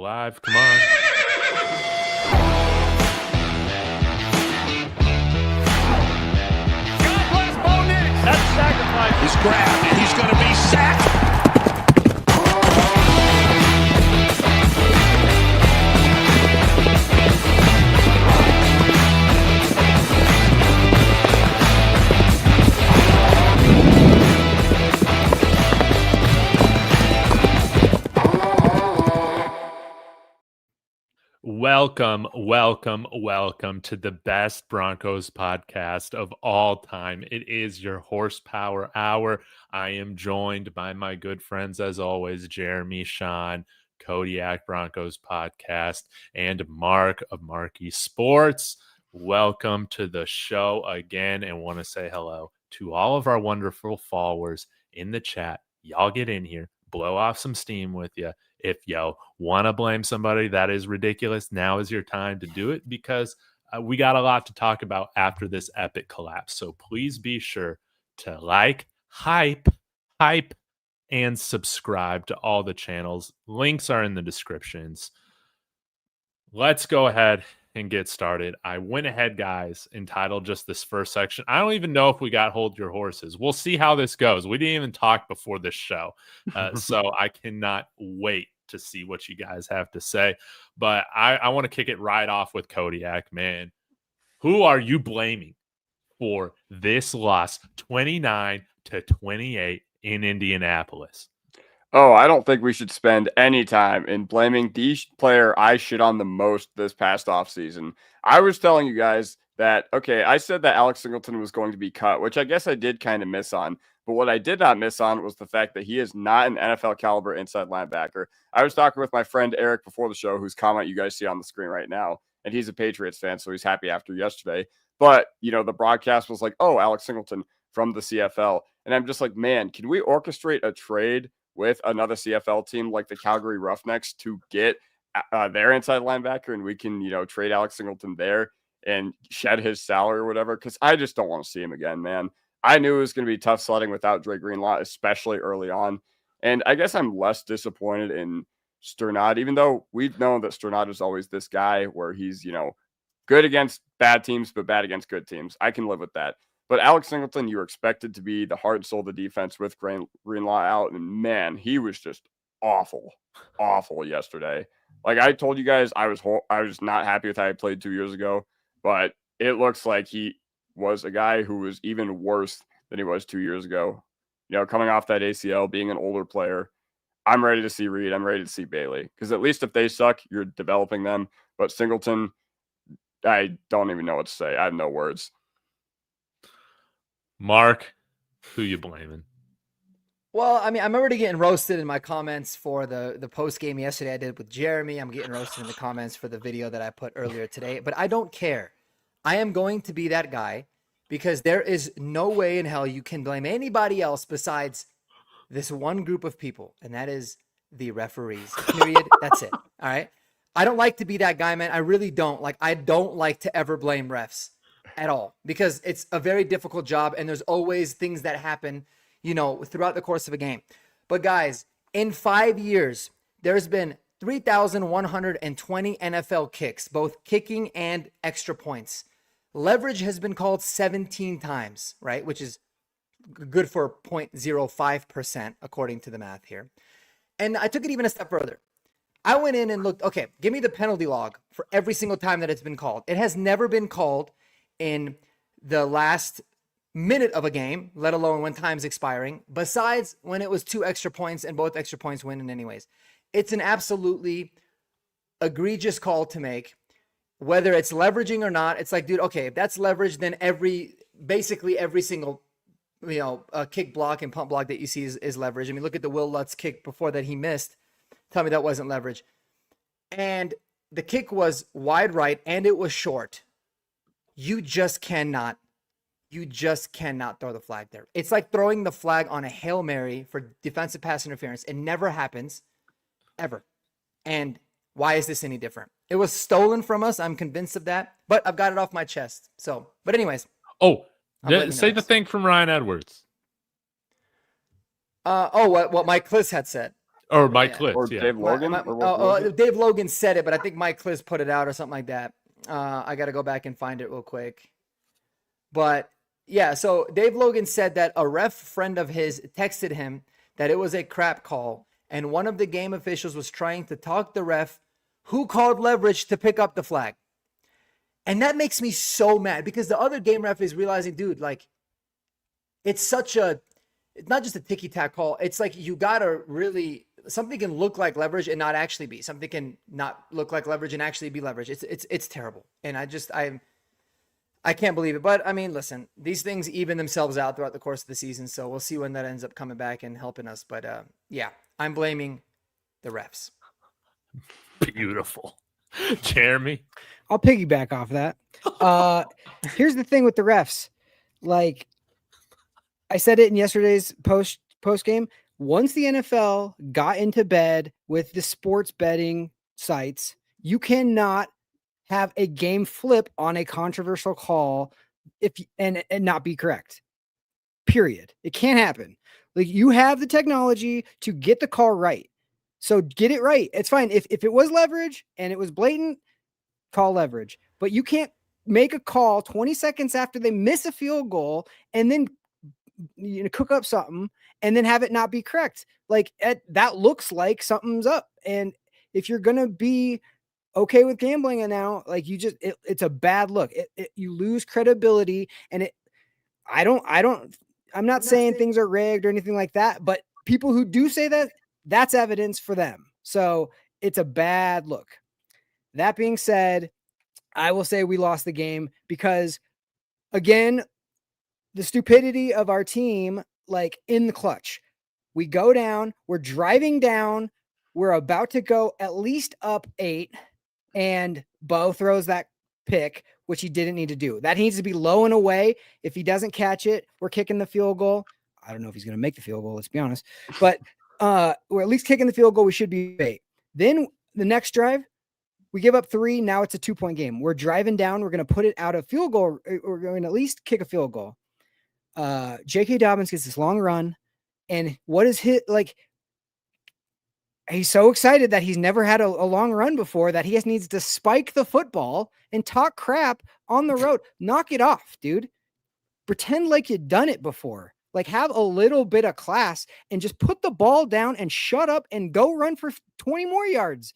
live. Come on. God bless Bo Nix. That's a sacrifice. He's grabbed and he's going to be sacked. Welcome to the best Broncos podcast of all time. It is your Horsepower Hour. I am joined by my good friends, as always, Jeremy, Sean, Kodiak Broncos podcast, and Mark of Marquee Sports. Welcome to the show again, and want to say hello to all of our wonderful followers in the chat. Y'all get in here, blow off some steam with you. If you want to blame somebody that is ridiculous, now is your time to do it, because we got a lot to talk about after this epic collapse. So please be sure to like, hype, and subscribe to all the channels. Links are in the descriptions. Let's go ahead and get started. I went ahead, guys, entitled just this first section. I don't even know if we got Hold Your Horses. We'll see how this goes. We didn't even talk before this show. So I cannot wait to see what you guys have to say. But I want to kick it right off with Kodiak, man. Who are you blaming for this loss, 29-28 in Indianapolis? Oh, I don't think we should spend any time in blaming the player I shit on the most this past offseason. I was telling you guys that, okay, I said that Alex Singleton was going to be cut, which I guess I did kind of miss on. But what I did not miss on was the fact that he is not an NFL caliber inside linebacker. I was talking with my friend Eric before the show, whose comment you guys see on the screen right now, and he's a Patriots fan, so he's happy after yesterday. But, you know, the broadcast was like, oh, Alex Singleton from the CFL. And I'm just like, man, can we orchestrate a trade with another CFL team like the Calgary Roughnecks to get their inside linebacker, and we can, you know, trade Alex Singleton there and shed his salary or whatever? Because I just don't want to see him again, man. I knew it was going to be tough sledding without Dre Greenlaw, especially early on. And I guess I'm less disappointed in Sternad, even though we've known that Sternad is always this guy where he's, you know, good against bad teams, but bad against good teams. I can live with that. But Alex Singleton, you were expected to be the heart and soul of the defense with Greenlaw out. And man, he was just awful yesterday. Like I told you guys, I was not happy with how he played 2 years ago, but it looks like he was a guy who was even worse than he was 2 years ago. You know, coming off that ACL, being an older player, I'm ready to see Reed. I'm ready to see Bailey, because at least if they suck, you're developing them. But Singleton, I don't even know what to say. I have no words. Mark, who you blaming? Well, I mean, I'm already getting roasted in my comments for the post game yesterday I did with Jeremy. I'm getting roasted in the comments for the video that I put earlier today, but I don't care. I am going to be that guy, because there is no way in hell you can blame anybody else besides this one group of people, and that is the referees. Period. That's it. All right. I don't like to be that guy, man. I really don't. Like, I don't like to ever blame refs at all, because it's a very difficult job, and there's always things that happen, you know, throughout the course of a game. But guys, in 5 years, there's been 3,120 NFL kicks, both kicking and extra points. Leverage has been called 17 times, right? Which is good for 0.05% according to the math here. And I took it even a step further. I went in and looked, okay, give me the penalty log for every single time that it's been called. It has never been called in the last minute of a game, let alone when time's expiring, besides when it was 2 extra points and both extra points win in anyways. It's an absolutely egregious call to make, whether it's leveraging or not. It's like, dude, okay, if that's leverage, then basically every single, you know, kick block and pump block that you see is leverage. I mean, look at the Wil Lutz kick before that he missed. Tell me that wasn't leverage. And the kick was wide right and it was short. You just cannot throw the flag there. It's like throwing the flag on a Hail Mary for defensive pass interference. It never happens, ever. And why is this any different? It was stolen from us. I'm convinced of that, but I've got it off my chest. So, but anyways. Oh, say the thing from Ryan Edwards. What Mike Kliss had said. Or Mike Yeah. Klitz, Or yeah. Dave Logan? Or what was it? Dave Logan said it, but I think Mike Kliss put it out or something like that. I got to go back and find it real quick. But yeah, so Dave Logan said that a ref friend of his texted him that it was a crap call, and one of the game officials was trying to talk the ref who called leverage to pick up the flag. And that makes me so mad because the other game ref is realizing, dude, like, it's not just a ticky-tack call. It's like you got to really, something can look like leverage and not actually be. Something can not look like leverage and actually be leverage. It's terrible. And I can't believe it. But, I mean, listen, these things even themselves out throughout the course of the season, so we'll see when that ends up coming back and helping us. But, yeah, I'm blaming the refs. Beautiful. Jeremy? I'll piggyback off that. Here's the thing with the refs. Like, I said it in yesterday's post game. Once the NFL got into bed with the sports betting sites, you cannot have a game flip on a controversial call and not be correct. Period. It can't happen. Like, you have the technology to get the call right. So get it right. It's fine. If it was leverage and it was blatant, call leverage. But you can't make a call 20 seconds after they miss a field goal and then cook up something and then have it not be correct. Like, that looks like something's up. And if you're going to be okay with gambling and now, like, it's a bad look. You lose credibility, and I'm not saying things are rigged or anything like that, but people who do say that, that's evidence for them. So it's a bad look. That being said, I will say we lost the game because, again, the stupidity of our team, like, in the clutch. We go down, we're driving down, we're about to go at least up 8, and Bo throws that pick, which he didn't need to do. That needs to be low and away. If he doesn't catch it, we're kicking the field goal. I don't know if he's going to make the field goal, let's be honest. But we're at least kicking the field goal. We should be 8. Then the next drive, we give up 3. Now it's a 2-point game. We're driving down. We're going to put it out of field goal. We're going to at least kick a field goal. J.K. Dobbins gets this long run. And what is hit? Like, he's so excited that he's never had a long run before that he needs to spike the football and talk crap on the road. Knock it off, dude. Pretend like you've done it before. Like, have a little bit of class and just put the ball down and shut up and go run for 20 more yards.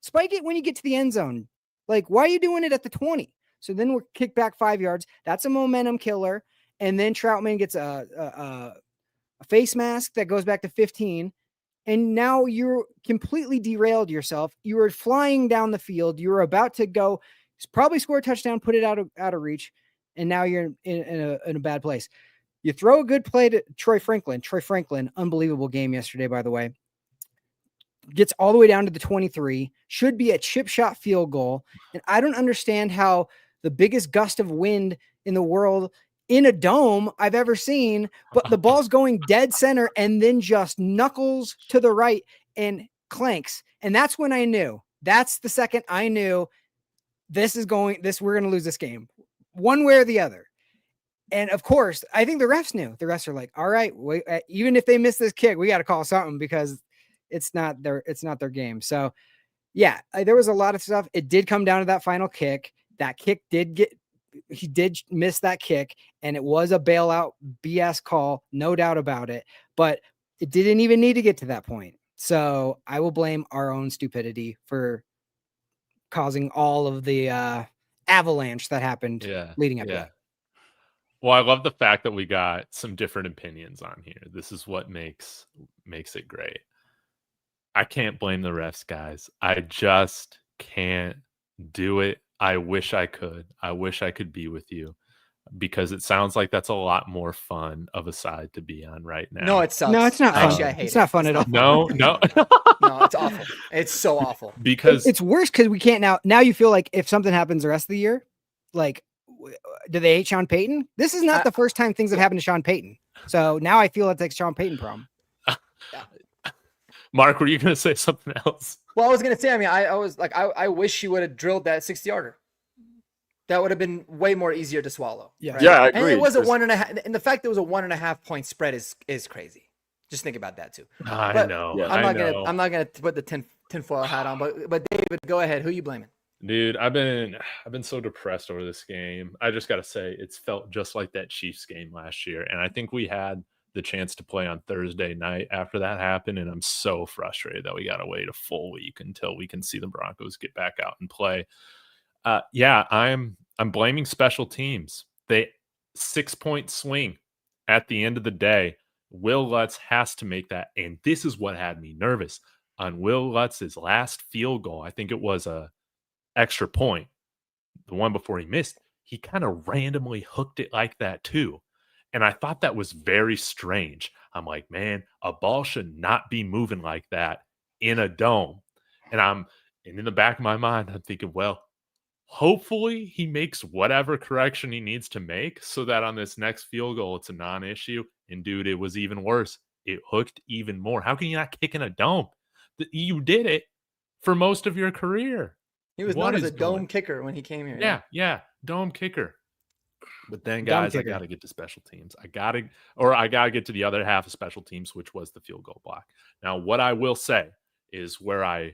Spike it when you get to the end zone. Like, why are you doing it at the 20? So then we're kicked back 5 yards. That's a momentum killer. And then Troutman gets a face mask that goes back to 15. And now you're completely derailed yourself. You were flying down the field. You were about to go probably score a touchdown, put it out of reach. And now you're in a bad place. You throw a good play to Troy Franklin. Troy Franklin, unbelievable game yesterday, by the way. Gets all the way down to the 23. Should be a chip shot field goal. And I don't understand how the biggest gust of wind in the world in a dome I've ever seen, but the ball's going dead center and then just knuckles to the right and clanks. And that's when I knew. That's the second I knew we're going to lose this game one way or the other. And of course, I think the refs knew. The refs are like, all right, wait, even if they miss this kick, we got to call something because it's not their game. So yeah, there was a lot of stuff. It did come down to that final kick. That kick he did miss that kick, and it was a bailout BS call, no doubt about it, but it didn't even need to get to that point. So I will blame our own stupidity for causing all of the avalanche that happened leading up to it. Well, I love the fact that we got some different opinions on here. This is what makes it great. I can't blame the refs, guys. I just can't do it. I wish I could. I wish I could be with you because it sounds like that's a lot more fun of a side to be on right now. No, it sucks. No, it's not fun. Actually, I hate it's not fun at all. No. No, it's awful. It's so awful. Because it's worse because we can't now you feel like if something happens the rest of the year, like, do they hate Sean Payton? This is not the first time things have happened to Sean Payton. So now I feel it's like Sean Payton problem. Mark, were you going to say something else? Well, I was going to say, I mean, I was like, I wish she would have drilled that 60-yarder. That would have been way more easier to swallow. Yeah. Right? Yeah, I agree. And it was a 1.5, and the fact that it was a 1.5 point spread is crazy. Just think about that too. I But know. Yeah. I'm not gonna put the tinfoil hat on. But David, go ahead. Who are you blaming? Dude, I've been so depressed over this game. I just gotta say, it's felt just like that Chiefs game last year. And I think we had the chance to play on Thursday night after that happened. And I'm so frustrated that we gotta wait a full week until we can see the Broncos get back out and play. Yeah, I'm blaming special teams. They 6-point swing at the end of the day. Wil Lutz has to make that. And this is what had me nervous. On Wil Lutz's last field goal, I think it was a extra point, the one before he missed, he kind of randomly hooked it like that too. And I thought that was very strange. I'm like, man, a ball should not be moving like that in a dome. And in the back of my mind, I'm thinking, well, hopefully he makes whatever correction he needs to make so that on this next field goal, it's a non-issue. And dude, it was even worse. It hooked even more. How can you not kick in a dome? You did it for most of your career. He was known as a dome kicker when he came here. Yeah, dome kicker. But then, guys, I got to get to special teams. I got to get to the other half of special teams, which was the field goal block. Now, what I will say is where I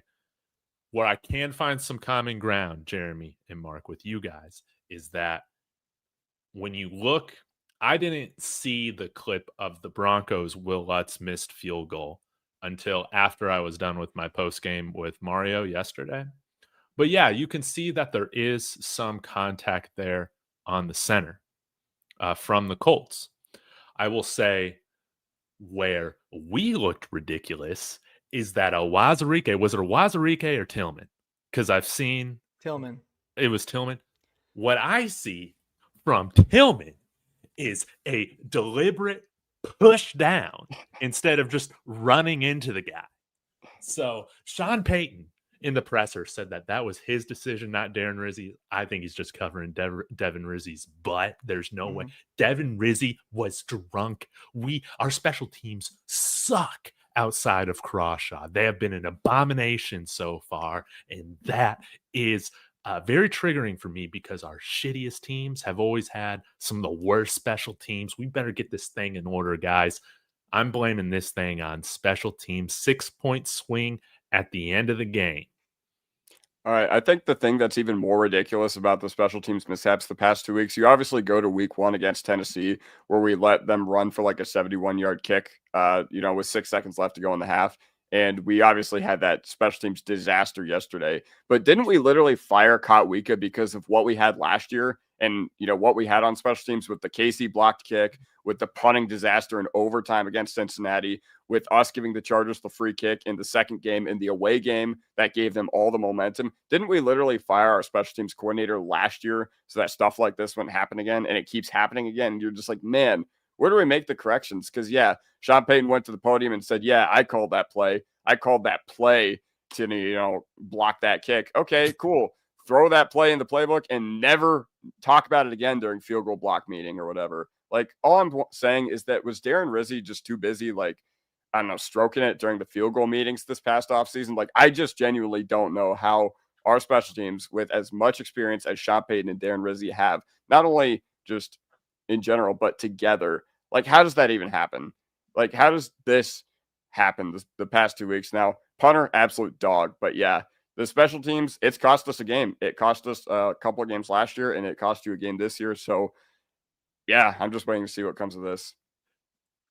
can find some common ground, Jeremy and Mark, with you guys, is that when you look, I didn't see the clip of the Broncos' Wil Lutz missed field goal until after I was done with my post game with Mario yesterday. But yeah, you can see that there is some contact there on the center from the Colts. I will say where we looked ridiculous is that Wazirike, was it Wazirike or Tillman? Because I've seen Tillman. It was Tillman. What I see from Tillman is a deliberate push down instead of just running into the guy. So Sean Payton in the presser said that was his decision, not Darren Rizzi. I think he's just covering Devin Rizzi's butt. There's no way. Devin Rizzi was drunk. Our special teams suck outside of Crawshaw. They have been an abomination so far, and that is very triggering for me because our shittiest teams have always had some of the worst special teams. We better get this thing in order, guys. I'm blaming this thing on special teams. 6-point swing at the end of the game. All right. I think the thing that's even more ridiculous about the special teams mishaps the past 2 weeks, you obviously go to week 1 against Tennessee where we let them run for like a 71-yard kick, with 6 seconds left to go in the half. And we obviously had that special teams disaster yesterday. But didn't we literally fire Kotwika because of what we had last year and, what we had on special teams with the Casey blocked kick, with the punting disaster in overtime against Cincinnati, with us giving the Chargers the free kick in the second game in the away game that gave them all the momentum? Didn't we literally fire our special teams coordinator last year so that stuff like this wouldn't happen again? And it keeps happening again. And you're just like, man, where do we make the corrections? Because, Sean Payton went to the podium and said, I called that play. I called that play to, block that kick. Okay, cool. Throw that play in the playbook and never talk about it again during field goal block meeting or whatever. Like, all I'm saying is that was Darren Rizzi just too busy, stroking it during the field goal meetings this past offseason? Like, I just genuinely don't know how our special teams, with as much experience as Sean Payton and Darren Rizzi have, not only just in general, but together, like, how does that even happen? Like, how does this happen the past 2 weeks? Now, punter, absolute dog. But the special teams, it's cost us a game. It cost us a couple of games last year, and it cost you a game this year. So, I'm just waiting to see what comes of this.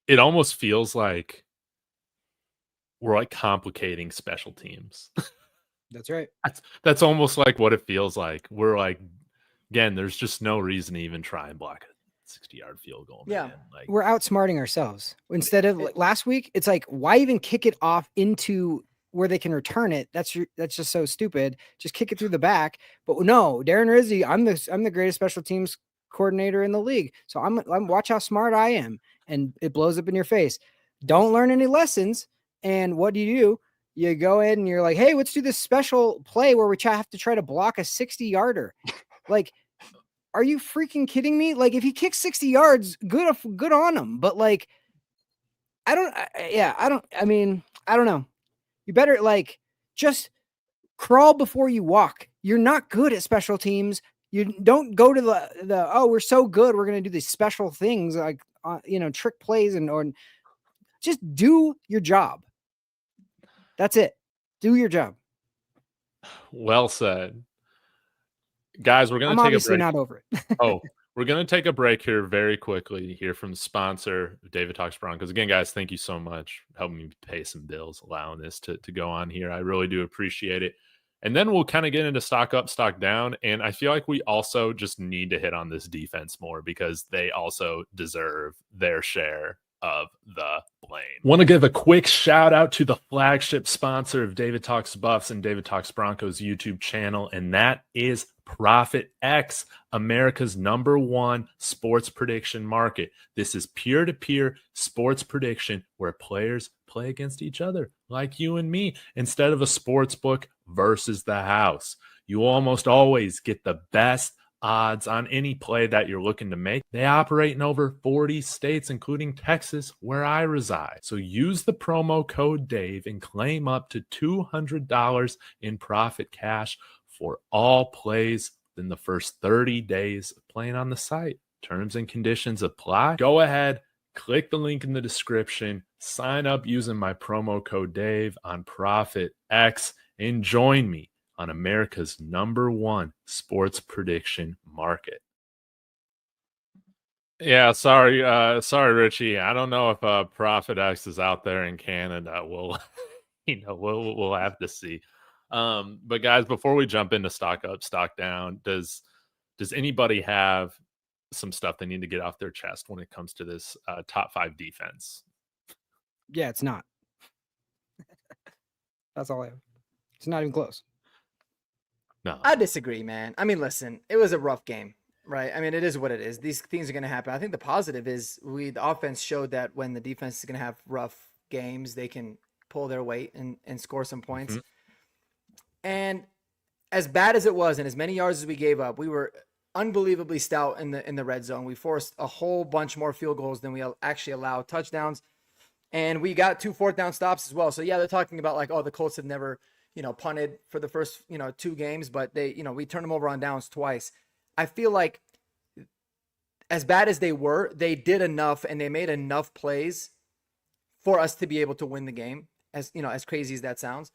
It almost feels like we're like complicating special teams. That's right. That's almost like what it feels like. We're like, again, there's just no reason to even try and block a 60-yard field goal. Yeah. Man. Like, we're outsmarting ourselves. Instead of last week, it's like, why even kick it off into where they can return it? That's just so stupid. Just kick it through the back. But no, Darren Rizzi, I'm the greatest special teams coordinator in the league. So I'm watch how smart I am, and it blows up in your face. Don't learn any lessons. And what do? You go in and you're like, hey, let's do this special play where we have to try to block a 60-yarder. Like, are you freaking kidding me? Like, if he kicks 60 yards, good on him. But like, I don't know. You better just crawl before you walk. You're not good at special teams. You don't go to we're so good, we're going to do these special things like, trick plays or just do your job. That's it. Do your job. Well said. Guys, we're going I'm to take a obviously break. not over it. We're going to take a break here very quickly to hear from the sponsor, David Talks Broncos. Again, guys, thank you so much for helping me pay some bills, allowing this to go on here. I really do appreciate it. And then we'll kind of get into stock up, stock down. And I feel like we also just need to hit on this defense more because they also deserve their share of the blame. Want to give a quick shout out to the flagship sponsor of David Talks Buffs and David Talks Broncos YouTube channel, and that is Profit X, America's #1 sports prediction market. This is peer-to-peer sports prediction where players play against each other, like you and me, instead of a sports book versus the house. You almost always get the best odds on any play that you're looking to make. They operate in over 40 states, including Texas, where I reside. So use the promo code Dave and claim up to $200 in profit cash for all plays in the first 30 days of playing on the site. Terms and conditions apply. Go ahead, click the link in the description, sign up using my promo code Dave on Profit X, and join me on America's #1 sports prediction market. Yeah, sorry, Richie. I don't know if Profit X is out there in Canada. We'll, we'll have to see. But guys, before we jump into stock up, stock down, does anybody have some stuff they need to get off their chest when it comes to this top 5 defense? Yeah, it's not. That's all I have. It's not even close. No, I disagree, man. I mean, listen, it was a rough game, right? I mean, it is what it is. These things are going to happen. I think the positive is the offense showed that when the defense is going to have rough games, they can pull their weight and score some points. Mm-hmm. And as bad as it was, and as many yards as we gave up, we were unbelievably stout in the red zone. We forced a whole bunch more field goals than we actually allowed touchdowns. And we got 2 4th down stops as well. So yeah, they're talking about like, oh, the Colts have never, punted for the first, 2 games, but they, we turned them over on downs twice. I feel like as bad as they were, they did enough and they made enough plays for us to be able to win the game, as crazy as that sounds.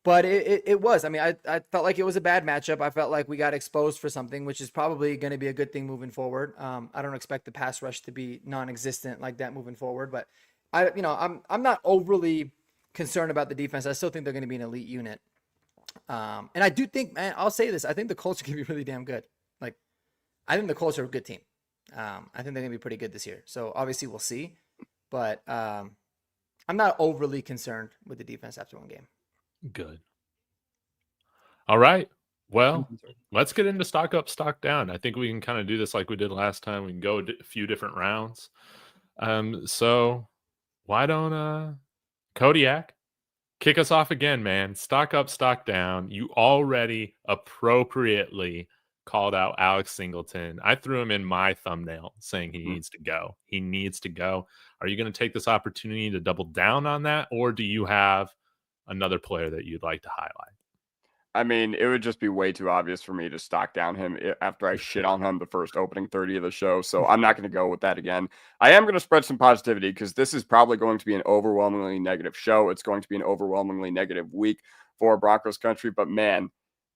But it was, I mean, I felt like it was a bad matchup. I felt like we got exposed for something, which is probably going to be a good thing moving forward. I don't expect the pass rush to be non-existent like that moving forward, but I'm not overly concerned about the defense. I still think they're going to be an elite unit. And I do think, man, I'll say this. I think the Colts are going to be really damn good. Like, I think the Colts are a good team. I think they're going to be pretty good this year. So obviously we'll see, but I'm not overly concerned with the defense after one game. Good. All right. Well, let's get into stock up, stock down. I think we can kind of do this like we did last time. We can go a few different rounds. So why don't Kodiak kick us off again, man? Stock up, stock down. You already appropriately called out Alex Singleton. I threw him in my thumbnail saying he needs to go. He needs to go. Are you going to take this opportunity to double down on that, or do you have another player that you'd like to highlight? I mean, it would just be way too obvious for me to stock down him after I shit on him the first opening 30 of the show. So I'm not going to go with that again. I am going to spread some positivity because this is probably going to be an overwhelmingly negative show. It's going to be an overwhelmingly negative week for Broncos country. But man,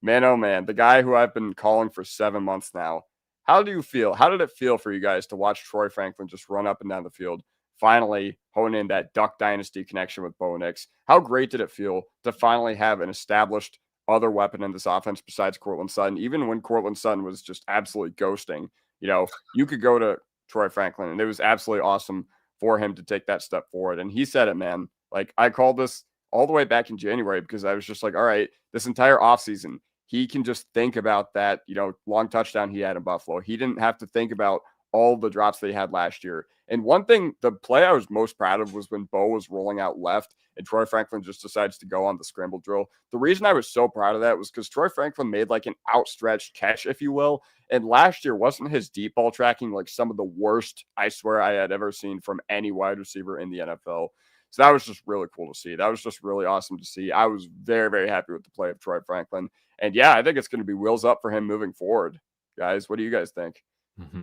oh man, the guy who I've been calling for 7 months now. How do you feel? How did it feel for you guys to watch Troy Franklin just run up and down the field, finally hone in that Duck Dynasty connection with Bo Nix? How great did it feel to finally have an established other weapon in this offense besides Courtland Sutton? Even when Courtland Sutton was just absolutely ghosting, you could go to Troy Franklin, and it was absolutely awesome for him to take that step forward. And he said it, man. Like, I called this all the way back in January because I was just like, all right, this entire offseason, he can just think about that, long touchdown he had in Buffalo. He didn't have to think about all the drops they had last year. And one thing, the play I was most proud of was when Bo was rolling out left and Troy Franklin just decides to go on the scramble drill. The reason I was so proud of that was because Troy Franklin made like an outstretched catch, if you will. And last year, wasn't his deep ball tracking like some of the worst, I swear, I had ever seen from any wide receiver in the NFL. So that was just really cool to see. That was just really awesome to see. I was very, very happy with the play of Troy Franklin. And yeah, I think it's going to be wheels up for him moving forward. Guys, what do you guys think? Mm-hmm.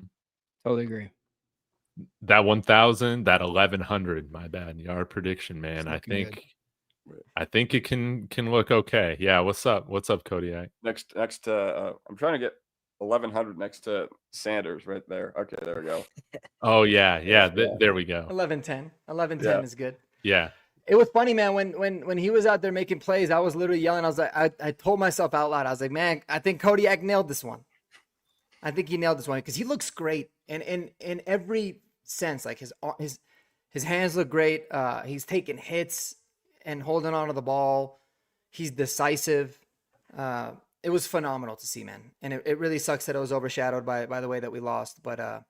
Totally agree. That 1,000, that 1,100, my bad, yard prediction, man. I think it can look okay. Yeah, what's up? What's up, Kodiak? Next to I'm trying to get 1,100 next to Sanders right there. Okay, there we go. Oh yeah. There we go. 11-10. 11-10 is good. Yeah. It was funny, man. When he was out there making plays, I was literally yelling. I was like, I told myself out loud, I was like, man, I think Kodiak nailed this one. I think he nailed this one because he looks great, and in every sense, like his hands look great. He's taking hits and holding on to the ball. He's decisive. It was phenomenal to see, man. And it really sucks that it was overshadowed by the way that we lost. But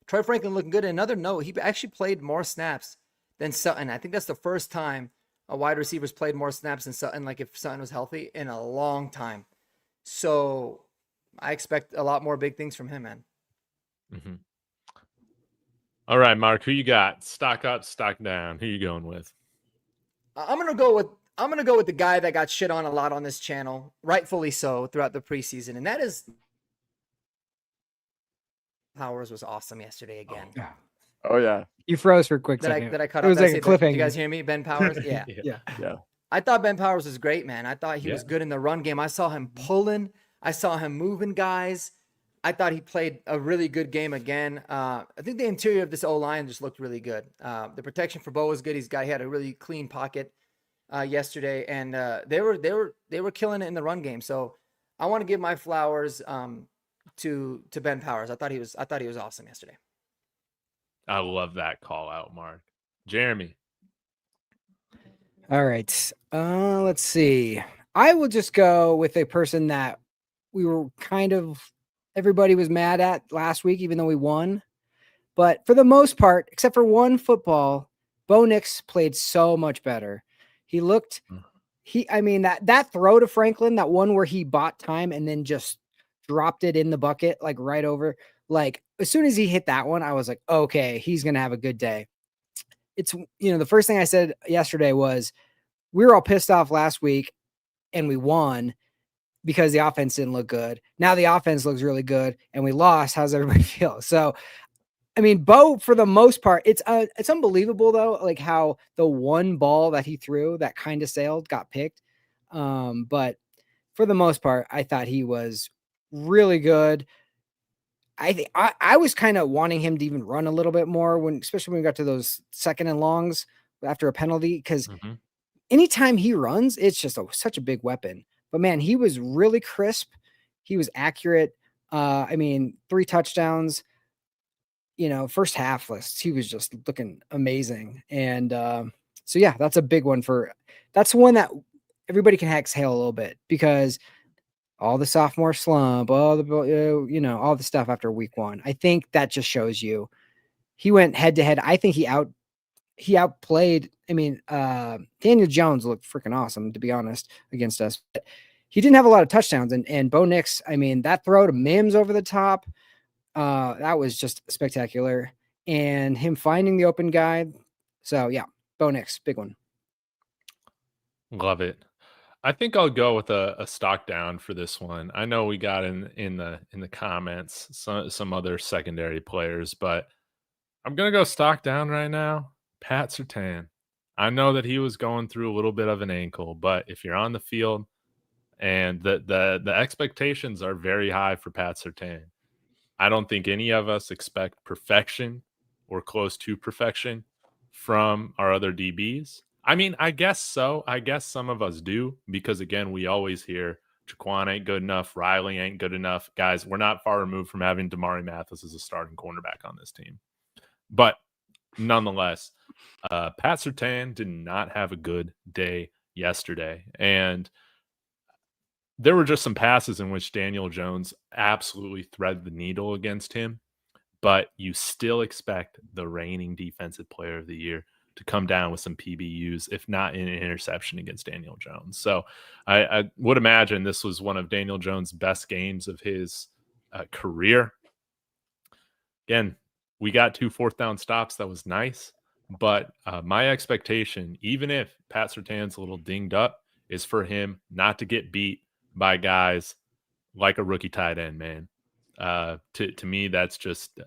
Troy Franklin looking good. And another note, he actually played more snaps than Sutton. I think that's the first time a wide receiver's played more snaps than Sutton, like if Sutton was healthy, in a long time. So I expect a lot more big things from him, man. Mm-hmm. All right, Mark, who you got? Stock up, stock down. Who you going with? I'm gonna go with the guy that got shit on a lot on this channel, rightfully so, throughout the preseason, and that is Powers was awesome yesterday again. Oh yeah. You froze for a quick second. Did I cut It off? was like a cliffhanger. Did you guys hear me? Ben Powers? Yeah. Yeah. I thought Ben Powers was great, man. I thought he was good in the run game. I saw him pulling. I saw him moving guys. I thought he played a really good game again. I think the interior of this O-line just looked really good. The protection for Bo was good. He had a really clean pocket yesterday, and they were killing it in the run game. So I want to give my flowers to Ben Powers. I thought he was awesome yesterday. I love that call out, Mark. Jeremy. All right. Let's see. I will just go with a person that we were everybody was mad at last week, even though we won. But for the most part, except for one football, Bo Nix played so much better. He looked, that throw to Franklin, that one where he bought time and then just dropped it in the bucket, like right over, like as soon as he hit that one, I was like, okay, he's going to have a good day. It's, the first thing I said yesterday was we were all pissed off last week and we won because the offense didn't look good. Now the offense looks really good and we lost. How's everybody feel? So, Bo, for the most part, it's unbelievable though, like how the one ball that he threw that kind of sailed got picked. But for the most part, I thought he was really good. I think I was kind of wanting him to even run a little bit more especially when we got to those second and longs after a penalty, because anytime he runs, it's just such a big weapon. But man, he was really crisp. He was accurate. 3 touchdowns, first half lists. He was just looking amazing. And so, yeah, that's a big one that's one that everybody can exhale a little bit, because all the sophomore slump, all the stuff after week 1. I think that just shows you he went head to head. I think he outplayed. Daniel Jones looked freaking awesome, to be honest, against us. But he didn't have a lot of touchdowns. And Bo Nix, that throw to Mims over the top, that was just spectacular. And him finding the open guy. So, yeah, Bo Nix, big one. Love it. I think I'll go with a stock down for this one. I know we got in the comments some other secondary players, but I'm gonna go stock down right now. Pat Surtain. I know that he was going through a little bit of an ankle, but if you're on the field, and the expectations are very high for Pat Surtain. I don't think any of us expect perfection or close to perfection from our other DBs. I guess so. I guess some of us do, because again, we always hear Jaquan ain't good enough, Riley ain't good enough. Guys, we're not far removed from having Damari Mathis as a starting cornerback on this team. But nonetheless, Pat Surtain did not have a good day yesterday. And there were just some passes in which Daniel Jones absolutely threaded the needle against him. But you still expect the reigning defensive player of the year to come down with some PBUs, if not in an interception against Daniel Jones. So I would imagine this was one of Daniel Jones' best games of his career. Again, we got 2 4th down stops. That was nice. But my expectation, even if Pat Surtain's a little dinged up, is for him not to get beat by guys like a rookie tight end, man. To me, that's just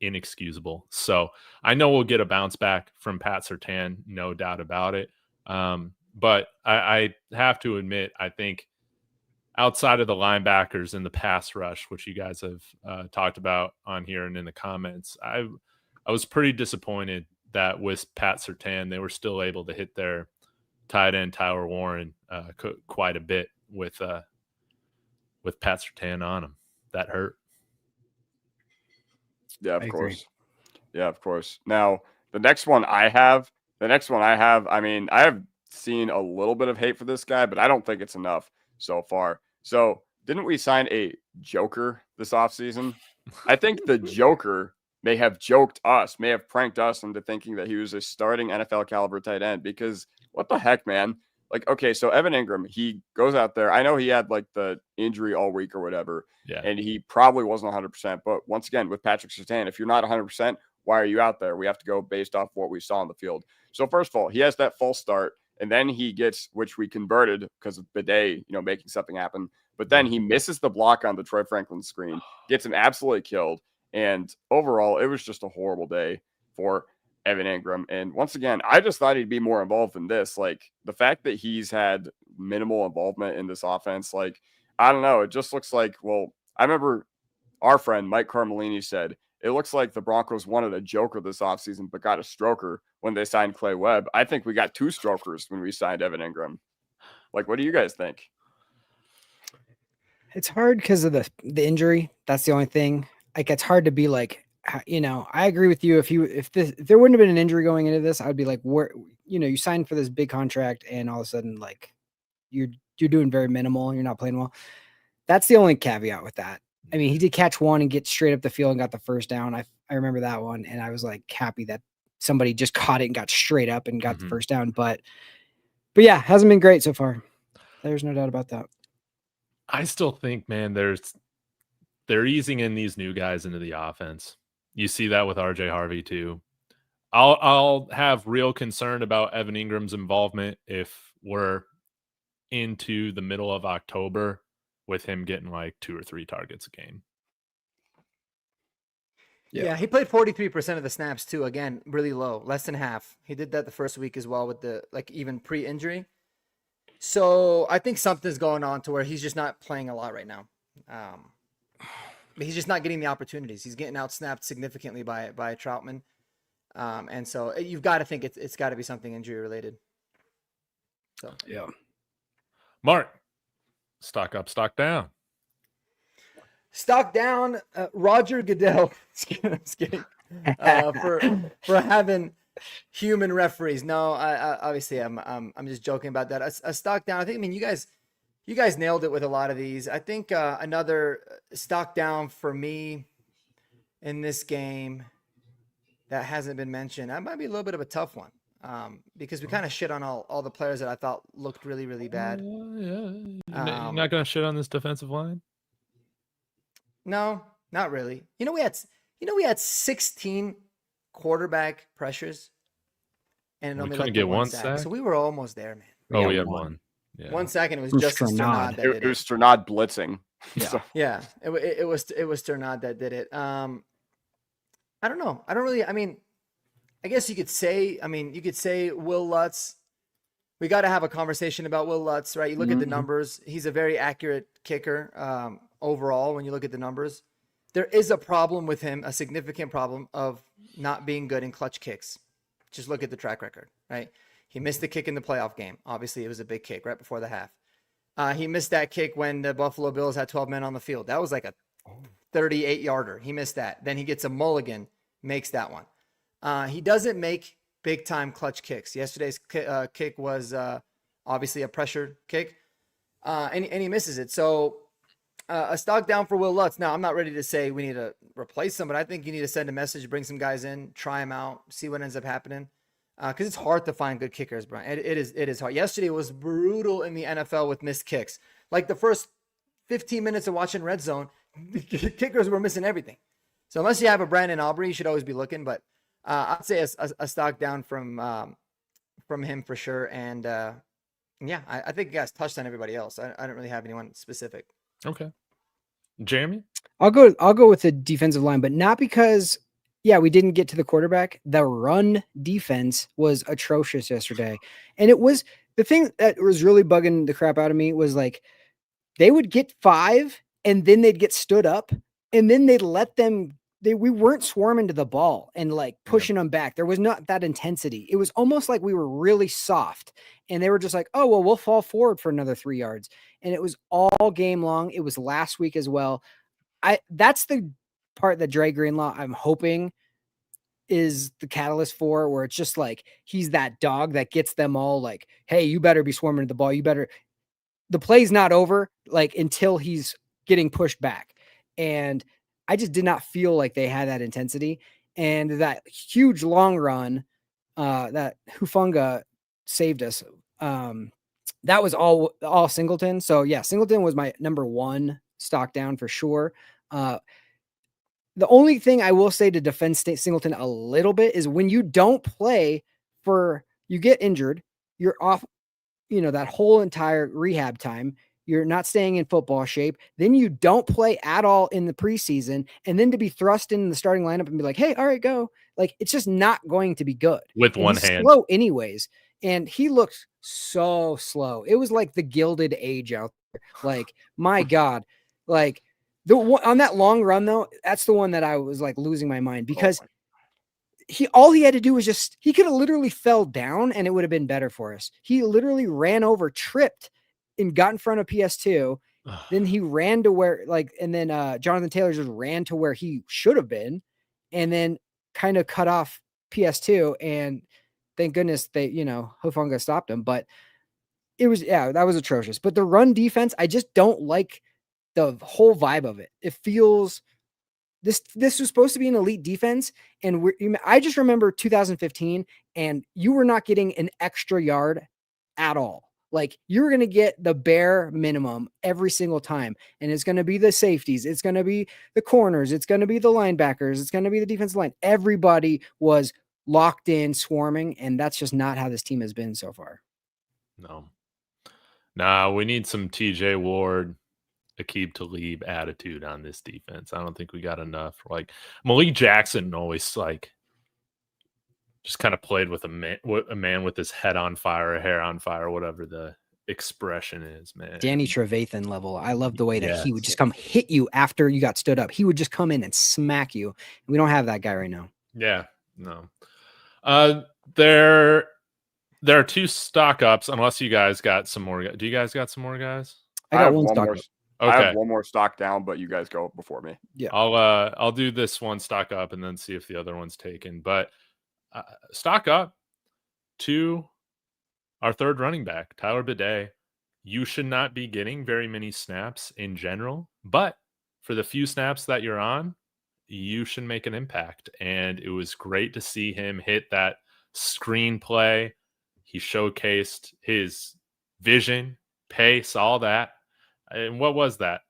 inexcusable. So I know we'll get a bounce back from Pat Surtain, no doubt about it. But I have to admit, I think outside of the linebackers and the pass rush, which you guys have talked about on here and in the comments, I was pretty disappointed that with Pat Surtain, they were still able to hit their tight end Tyler Warren quite a bit with Pat Surtain on him. That hurt. Yeah, of course. Yeah, of course. Now, the next one I have, I mean, I have seen a little bit of hate for this guy, but I don't think it's enough so far. So, didn't we sign a joker this offseason? I think the joker may have pranked us into thinking that he was a starting NFL caliber tight end, because what the heck, man? Like, okay, so Evan Ingram, he goes out there. I know he had like the injury all week or whatever, and he probably wasn't 100%. But once again, with Patrick Surtain, if you're not 100%, why are you out there? We have to go based off what we saw on the field. So first of all, he has that false start, and then he gets, which we converted because of Bidet, making something happen. But then he misses the block on the Troy Franklin screen, gets him absolutely killed. And overall, it was just a horrible day for Evan Ingram. And once again, I just thought he'd be more involved in this. Like, the fact that he's had minimal involvement in this offense, like, I don't know. It just looks like, well, I remember our friend Mike Carmelini said, it looks like the Broncos wanted a joker this offseason, but got a stroker when they signed Clay Webb. I think we got two strokers when we signed Evan Ingram. Like, what do you guys think? It's hard because of the injury. That's the only thing. Like, it's hard to be like, I agree with you. If there wouldn't have been an injury going into this, I'd be like, where, you signed for this big contract and all of a sudden, like, you're doing very minimal. You're not playing well. That's the only caveat with that. I mean, he did catch one and get straight up the field and got the first down. I remember that one. And I was like happy that somebody just caught it and got straight up and got the first down. But yeah, hasn't been great so far. There's no doubt about that. I still think, man, they're easing in these new guys into the offense. You see that with RJ Harvey too. I'll have real concern about Evan Ingram's involvement if we're into the middle of October with him getting like 2 or 3 targets a game. Yeah, he played 43% of the snaps too. Again, really low, less than half. He did that the first week as well with the even pre-injury. So I think something's going on to where he's just not playing a lot right now. But he's just not getting the opportunities. He's getting outsnapped significantly by Troutman. And so you've got to think it's got to be something injury related. So yeah. Mark, stock up, stock down. Stock down, Roger Goodell. Just kidding. For having human referees. No, I obviously I'm just joking about that. A stock down. I think. I mean, you guys nailed it with a lot of these. I think another stock down for me in this game that hasn't been mentioned. That might be a little bit of a tough one because we kind of shit on all the players that I thought looked really, really bad. You're not going to shit on this defensive line? No, not really. We had 16 quarterback pressures and we couldn't get one sack. So we were almost there, man. We had one. Yeah. 1 second. It was just Strnad. It was Strnad blitzing. Yeah. So. Yeah. It was Strnad that did it. I don't know. I don't really. I mean, I guess you could say. Wil Lutz. We got to have a conversation about Wil Lutz, right? You look at the numbers. He's a very accurate kicker overall. When you look at the numbers, there is a problem with him, a significant problem of not being good in clutch kicks. Just look at the track record, right? He missed the kick in the playoff game. Obviously, it was a big kick right before the half. He missed that kick when the Buffalo Bills had 12 men on the field. That was like a 38-yarder. He missed that. Then he gets a mulligan, makes that one. He doesn't make big-time clutch kicks. Yesterday's kick was obviously a pressure kick, and he misses it. So a stock down for Wil Lutz. Now, I'm not ready to say we need to replace him, but I think you need to send a message, bring some guys in, try them out, see what ends up happening. Because it's hard to find good kickers, Brian. It is hard. Yesterday was brutal in the NFL with missed kicks. Like the first 15 minutes of watching Red Zone, the kickers were missing everything. So unless you have a Brandon Aubrey, you should always be looking. But I'd say a stock down from him for sure. And I think you guys touched on everybody else. I don't really have anyone specific. Okay. Jeremy? I'll go with the defensive line, but not because we didn't get to the quarterback. The run defense was atrocious yesterday. And it was the thing that was really bugging the crap out of me was like they would get 5 and then they'd get stood up and then they'd let them we weren't swarming to the ball and like pushing them back. There was not that intensity. It was almost like we were really soft and they were just like, oh, well, we'll fall forward for another 3 yards. And it was all game long. It was last week as well. That's the part that Dre Greenlaw, I'm hoping, is the catalyst for, where it's just like he's that dog that gets them all like, hey, you better be swarming to the ball. The play's not over like until he's getting pushed back. And I just did not feel like they had that intensity. And that huge long run that Hufanga saved us. That was all Singleton. So yeah, Singleton was my number 1 stock down for sure. The only thing I will say to defend Singleton a little bit is when you don't play you get injured, you're off, that whole entire rehab time, you're not staying in football shape. Then you don't play at all in the preseason. And then to be thrust in the starting lineup and be like, hey, all right, go. Like, it's just not going to be good. With and one he's hand. slow anyways. And he looked so slow. It was like the Gilded Age out there. Like, my God, like on that long run though, that's the one that I was like losing my mind because all he had to do was he could have literally fell down and it would have been better for us. He literally ran over, tripped and got in front of PS2. Then he ran to where and then Jonathan Taylor just ran to where he should have been and then kind of cut off PS2. And thank goodness they, Hufanga stopped him, but it was, that was atrocious. But the run defense, I just don't like the whole vibe of it. It feels this was supposed to be an elite defense. And I just remember 2015 and you were not getting an extra yard at all. Like you were going to get the bare minimum every single time. And it's going to be the safeties. It's going to be the corners. It's going to be the linebackers. It's going to be the defensive line. Everybody was locked in, swarming. And that's just not how this team has been so far. No, we need some TJ Ward, Aqib Talib attitude on this defense. I don't think we got enough. Like Malik Jackson always just kind of played with a man with his head on fire, or hair on fire, whatever the expression is, man. Danny Trevathan level. I love the way that he would just come hit you after you got stood up. He would just come in and smack you. We don't have that guy right now. Yeah, no. There are 2 stock ups, unless you guys got some more. Do you guys got some more guys? I got one stock up. Okay. I have one more stock down, but you guys go before me. Yeah. I'll do this one stock up and then see if the other one's taken. But stock up to our third running back, Tyler Bidet. You should not be getting very many snaps in general, but for the few snaps that you're on, you should make an impact. And it was great to see him hit that screenplay. He showcased his vision, pace, all that. And what was that?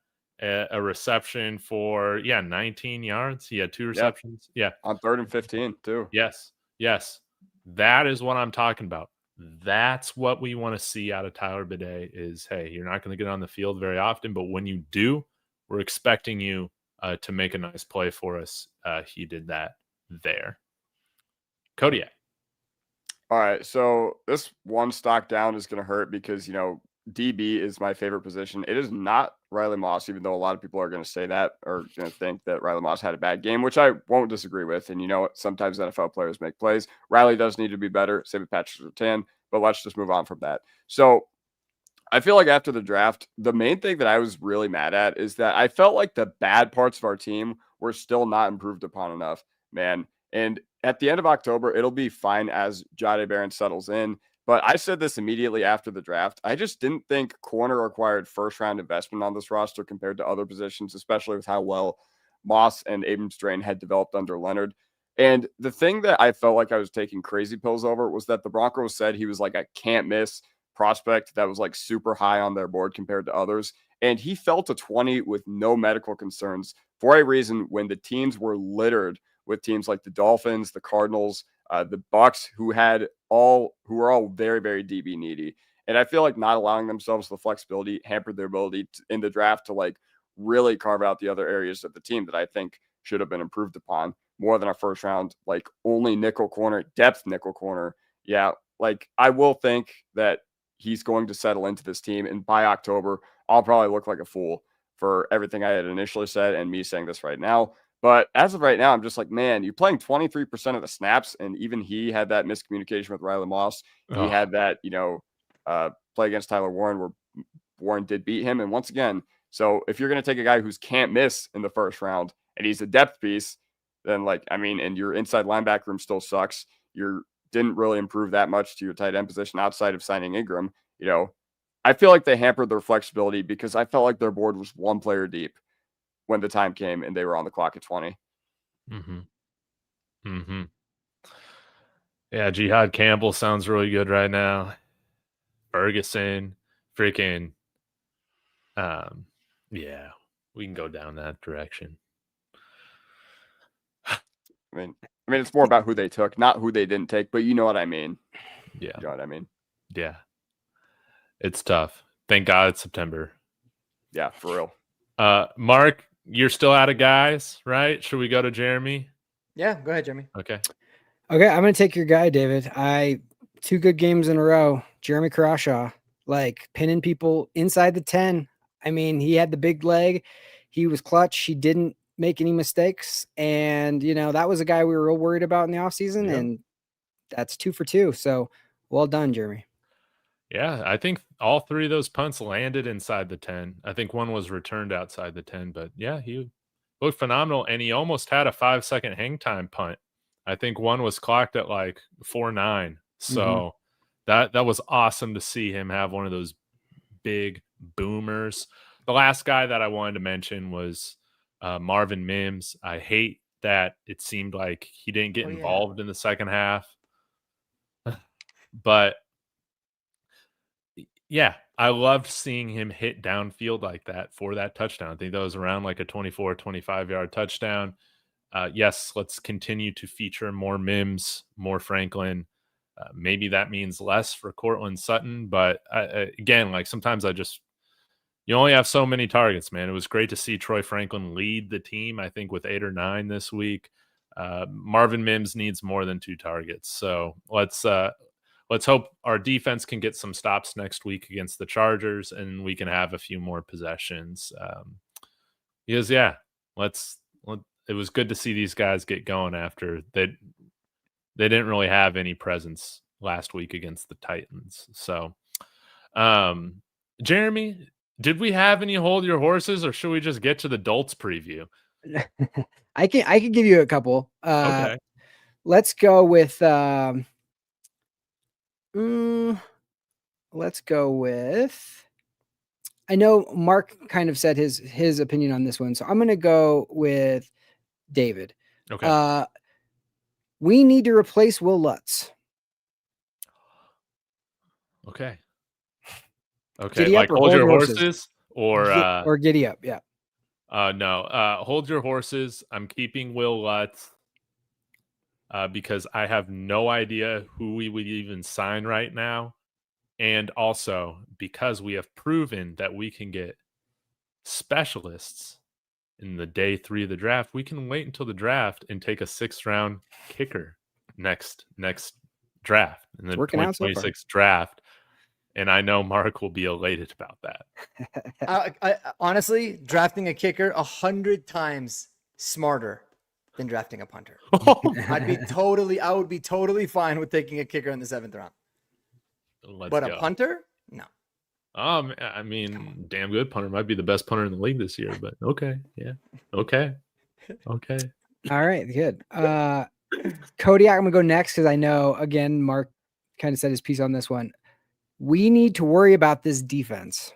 A reception for 19 yards. He had 2 receptions. Yeah. On 3rd and 15 too. Yes. That is what I'm talking about. That's what we want to see out of Tyler Bidet is, hey, you're not going to get on the field very often, but when you do, we're expecting you to make a nice play for us. He did that there. Kodiak. All right. So this one stock down is going to hurt because, DB is my favorite position. It is not Riley Moss, even though a lot of people are going to say that or going to think that Riley Moss had a bad game, which I won't disagree with. And sometimes NFL players make plays. Riley does need to be better. Same with Patrick Surtain, but let's just move on from that. So I feel like after the draft, the main thing that I was really mad at is that I felt like the bad parts of our team were still not improved upon enough, man. And at the end of October, it'll be fine as Jahdae Barron settles in. But I said this immediately after the draft. I just didn't think corner required first-round investment on this roster compared to other positions, especially with how well Moss and Abrams-Drain had developed under Leonard. And the thing that I felt like I was taking crazy pills over was that the Broncos said he was like a can't-miss prospect that was like super high on their board compared to others. And he fell to 20 with no medical concerns for a reason when the teams were littered with teams like the Dolphins, the Cardinals, the Bucks, who were all very, very DB needy. And I feel like not allowing themselves the flexibility hampered their ability in the draft to like really carve out the other areas of the team that I think should have been improved upon more than a first round, like only nickel corner, depth nickel corner. Yeah, like I will think that he's going to settle into this team. And by October, I'll probably look like a fool for everything I had initially said and me saying this right now. But as of right now, I'm just like, man, you're playing 23% of the snaps. And even he had that miscommunication with Riley Moss. He had that, play against Tyler Warren where Warren did beat him. And once again, so if you're going to take a guy who's can't miss in the first round and he's a depth piece, then and your inside linebacker room still sucks. You didn't really improve that much to your tight end position outside of signing Ingram. I feel like they hampered their flexibility because I felt like their board was one player deep when the time came and they were on the clock at 20. Yeah, Jihad Campbell sounds really good right now. Ferguson, freaking, yeah, we can go down that direction. I mean, it's more about who they took, not who they didn't take, but you know what I mean. Yeah. You know what I mean? Yeah. It's tough. Thank God it's September. Yeah, for real. Mark, you're still out of guys, right? Should we go to Jeremy? Yeah, go ahead, Jeremy. Okay, I'm going to take your guy, David. 2 good games in a row. Jeremy Crawshaw, like pinning people inside the 10. I mean, he had the big leg. He was clutch. He didn't make any mistakes. And, that was a guy we were real worried about in the offseason. Yep. And that's 2 for 2. So well done, Jeremy. Yeah, I think all 3 of those punts landed inside the 10. I think one was returned outside the 10, but yeah, he looked phenomenal. And he almost had a 5-second hang time punt. I think one was clocked at like 4.9. So that was awesome to see him have one of those big boomers. The last guy that I wanted to mention was Marvin Mims. I hate that it seemed like he didn't get involved in the second half. But yeah, I loved seeing him hit downfield like that for that touchdown. I think that was around like a 24, 25-yard touchdown. Yes, let's continue to feature more Mims, more Franklin. Maybe that means less for Cortland Sutton. But again, like sometimes you only have so many targets, man. It was great to see Troy Franklin lead the team, I think, with 8 or 9 this week. Marvin Mims needs more than 2 targets. So let's hope our defense can get some stops next week against the Chargers and we can have a few more possessions. Because, yeah, it was good to see these guys get going after they didn't really have any presence last week against the Titans. So, Jeremy, did we have any hold your horses or should we just get to the Dolts preview? I can give you a couple. Okay. Let's go with I know Mark kind of said his opinion on this one, so I'm going to go with David. Okay. We need to replace Wil Lutz. Okay. Giddy Like up or hold your horses or giddy up. Yeah. No. Hold your horses. I'm keeping Wil Lutz because I have no idea who we would even sign right now. And also because we have proven that we can get specialists in the day 3 of the draft, we can wait until the draft and take a 6th round kicker next draft in the 2026 draft. And I know Mark will be elated about that. I honestly, drafting a kicker 100 times smarter than drafting a punter. I would be totally fine with taking a kicker in the 7th round. But a punter? No. I mean, damn good punter. Might be the best punter in the league this year, but okay. Yeah. Okay. All right, good. Cody, I'm going to go next because I know, again, Mark kind of said his piece on this one. We need to worry about this defense.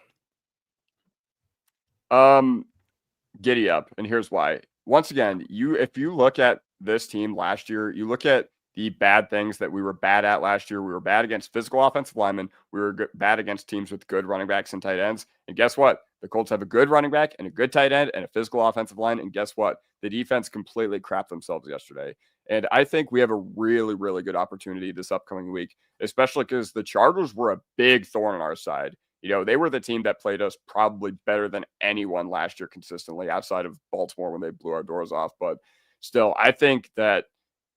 Giddy up. And here's why. Once again, if you look at this team last year, you look at the bad things that we were bad at last year. We were bad against physical offensive linemen. We were bad against teams with good running backs and tight ends. And guess what? The Colts have a good running back and a good tight end and a physical offensive line. And guess what? The defense completely crapped themselves yesterday. And I think we have a really, really good opportunity this upcoming week, especially because the Chargers were a big thorn on our side. They were the team that played us probably better than anyone last year consistently, outside of Baltimore when they blew our doors off. But still, I think that,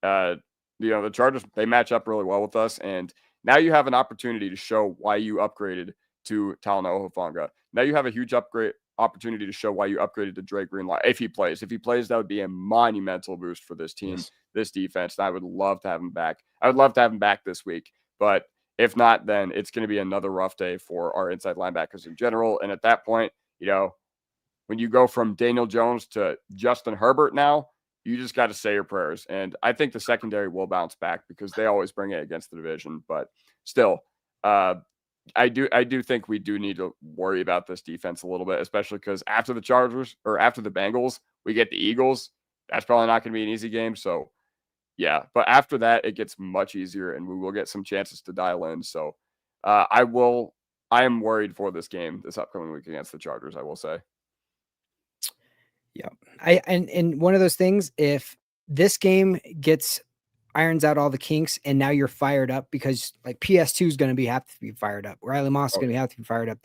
the Chargers, they match up really well with us. And now you have an opportunity to show why you upgraded to Talanoa Hufanga. Now you have a huge opportunity to show why you upgraded to Dre Greenlaw. If he plays, that would be a monumental boost for this team, this defense. And I would love to have him back. I would love to have him back this week. But if not, then it's going to be another rough day for our inside linebackers in general. And at that point, when you go from Daniel Jones to Justin Herbert now, you just got to say your prayers. And I think the secondary will bounce back because they always bring it against the division. But still, I do think we do need to worry about this defense a little bit, especially because after the Chargers or after the Bengals, we get the Eagles. That's probably not going to be an easy game. So, yeah. But after that, it gets much easier, and we will get some chances to dial in. So, I am worried for this game this upcoming week against the Chargers, I will say. Yeah. And one of those things, if this game irons out all the kinks and now you're fired up because like PS2 is going to have to be fired up. Riley Moss is going to have to be fired up.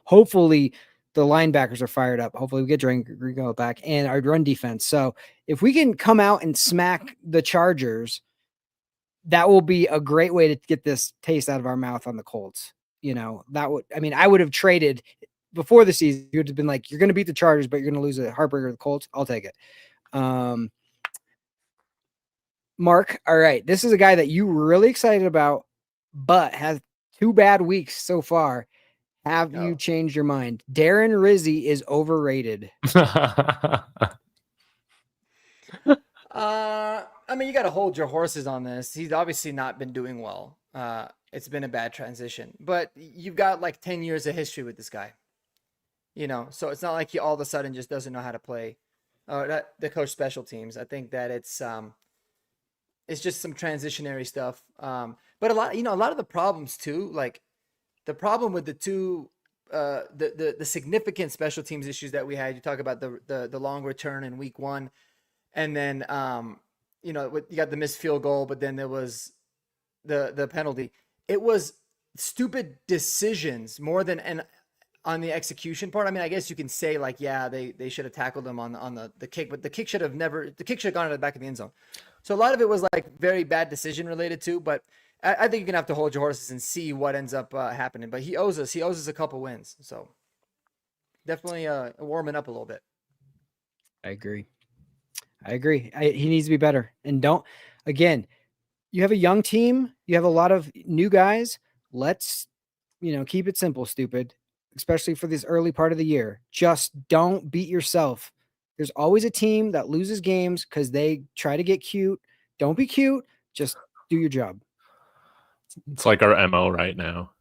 Hopefully the linebackers are fired up. Hopefully we get Gringo back and our run defense. So if we can come out and smack the Chargers, that will be a great way to get this taste out of our mouth on the Colts. I would have traded before the season. You would have been like, you're going to beat the Chargers, but you're going to lose a heartbreaker to the Colts. I'll take it. Mark, all right. This is a guy that you were really excited about, but has 2 bad weeks so far. Have you changed your mind? Darren Rizzi is overrated. You got to hold your horses on this. He's obviously not been doing well. It's been a bad transition, but you've got like 10 years of history with this guy. So it's not like he all of a sudden just doesn't know how to play the coach special teams. I think that it's just some transitionary stuff. But a lot of the problems too, like the problem with the two, the significant special teams issues that we had, you talk about the long return in week 1. And then, you got the missed field goal, but then there was the penalty. It was stupid decisions more than on the execution part. I guess you can say like, yeah, they should have tackled him on the kick, but the kick should have gone to the back of the end zone. So a lot of it was like very bad decision related too, but I think you're going to have to hold your horses and see what ends up happening, but he owes us a couple wins. So definitely warming up a little bit. I agree. He needs to be better. And you have a young team. You have a lot of new guys. Let's, keep it simple, stupid, especially for this early part of the year. Just don't beat yourself. There's always a team that loses games because they try to get cute. Don't be cute. Just do your job. It's like our MO right now.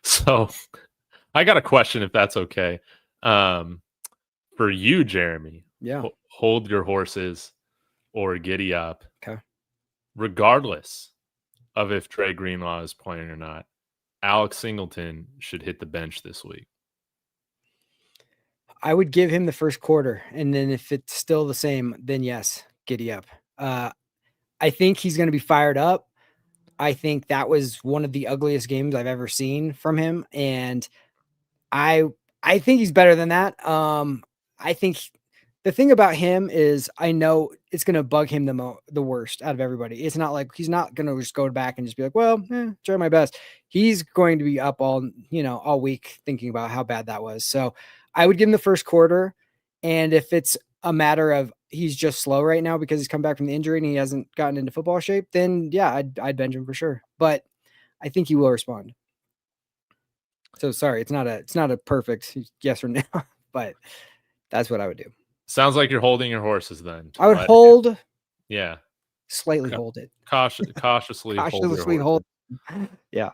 So I got a question, if that's okay. For you, Jeremy. Yeah. Hold your horses or giddy up. Okay. Regardless of if Dre Greenlaw is playing or not, Alex Singleton should hit the bench this week. I would give him the first quarter, and then if it's still the same, then yes, giddy up. I think he's going to be fired up. I think that was one of the ugliest games I've ever seen from him, and I think he's better than that. I think the thing about him is I know it's going to bug him the worst out of everybody. It's not like he's not going to just go back and just be like, well, try my best. He's going to be up all week thinking about how bad that was. So I would give him the first quarter. And if it's a matter of he's just slow right now because he's come back from the injury and he hasn't gotten into football shape, then yeah, I'd bench him for sure. But I think he will respond. So sorry, it's not a perfect yes or no, but that's what I would do. Sounds like you're holding your horses then. I would hold. Yeah. Slightly hold it. Cautiously hold. Yeah.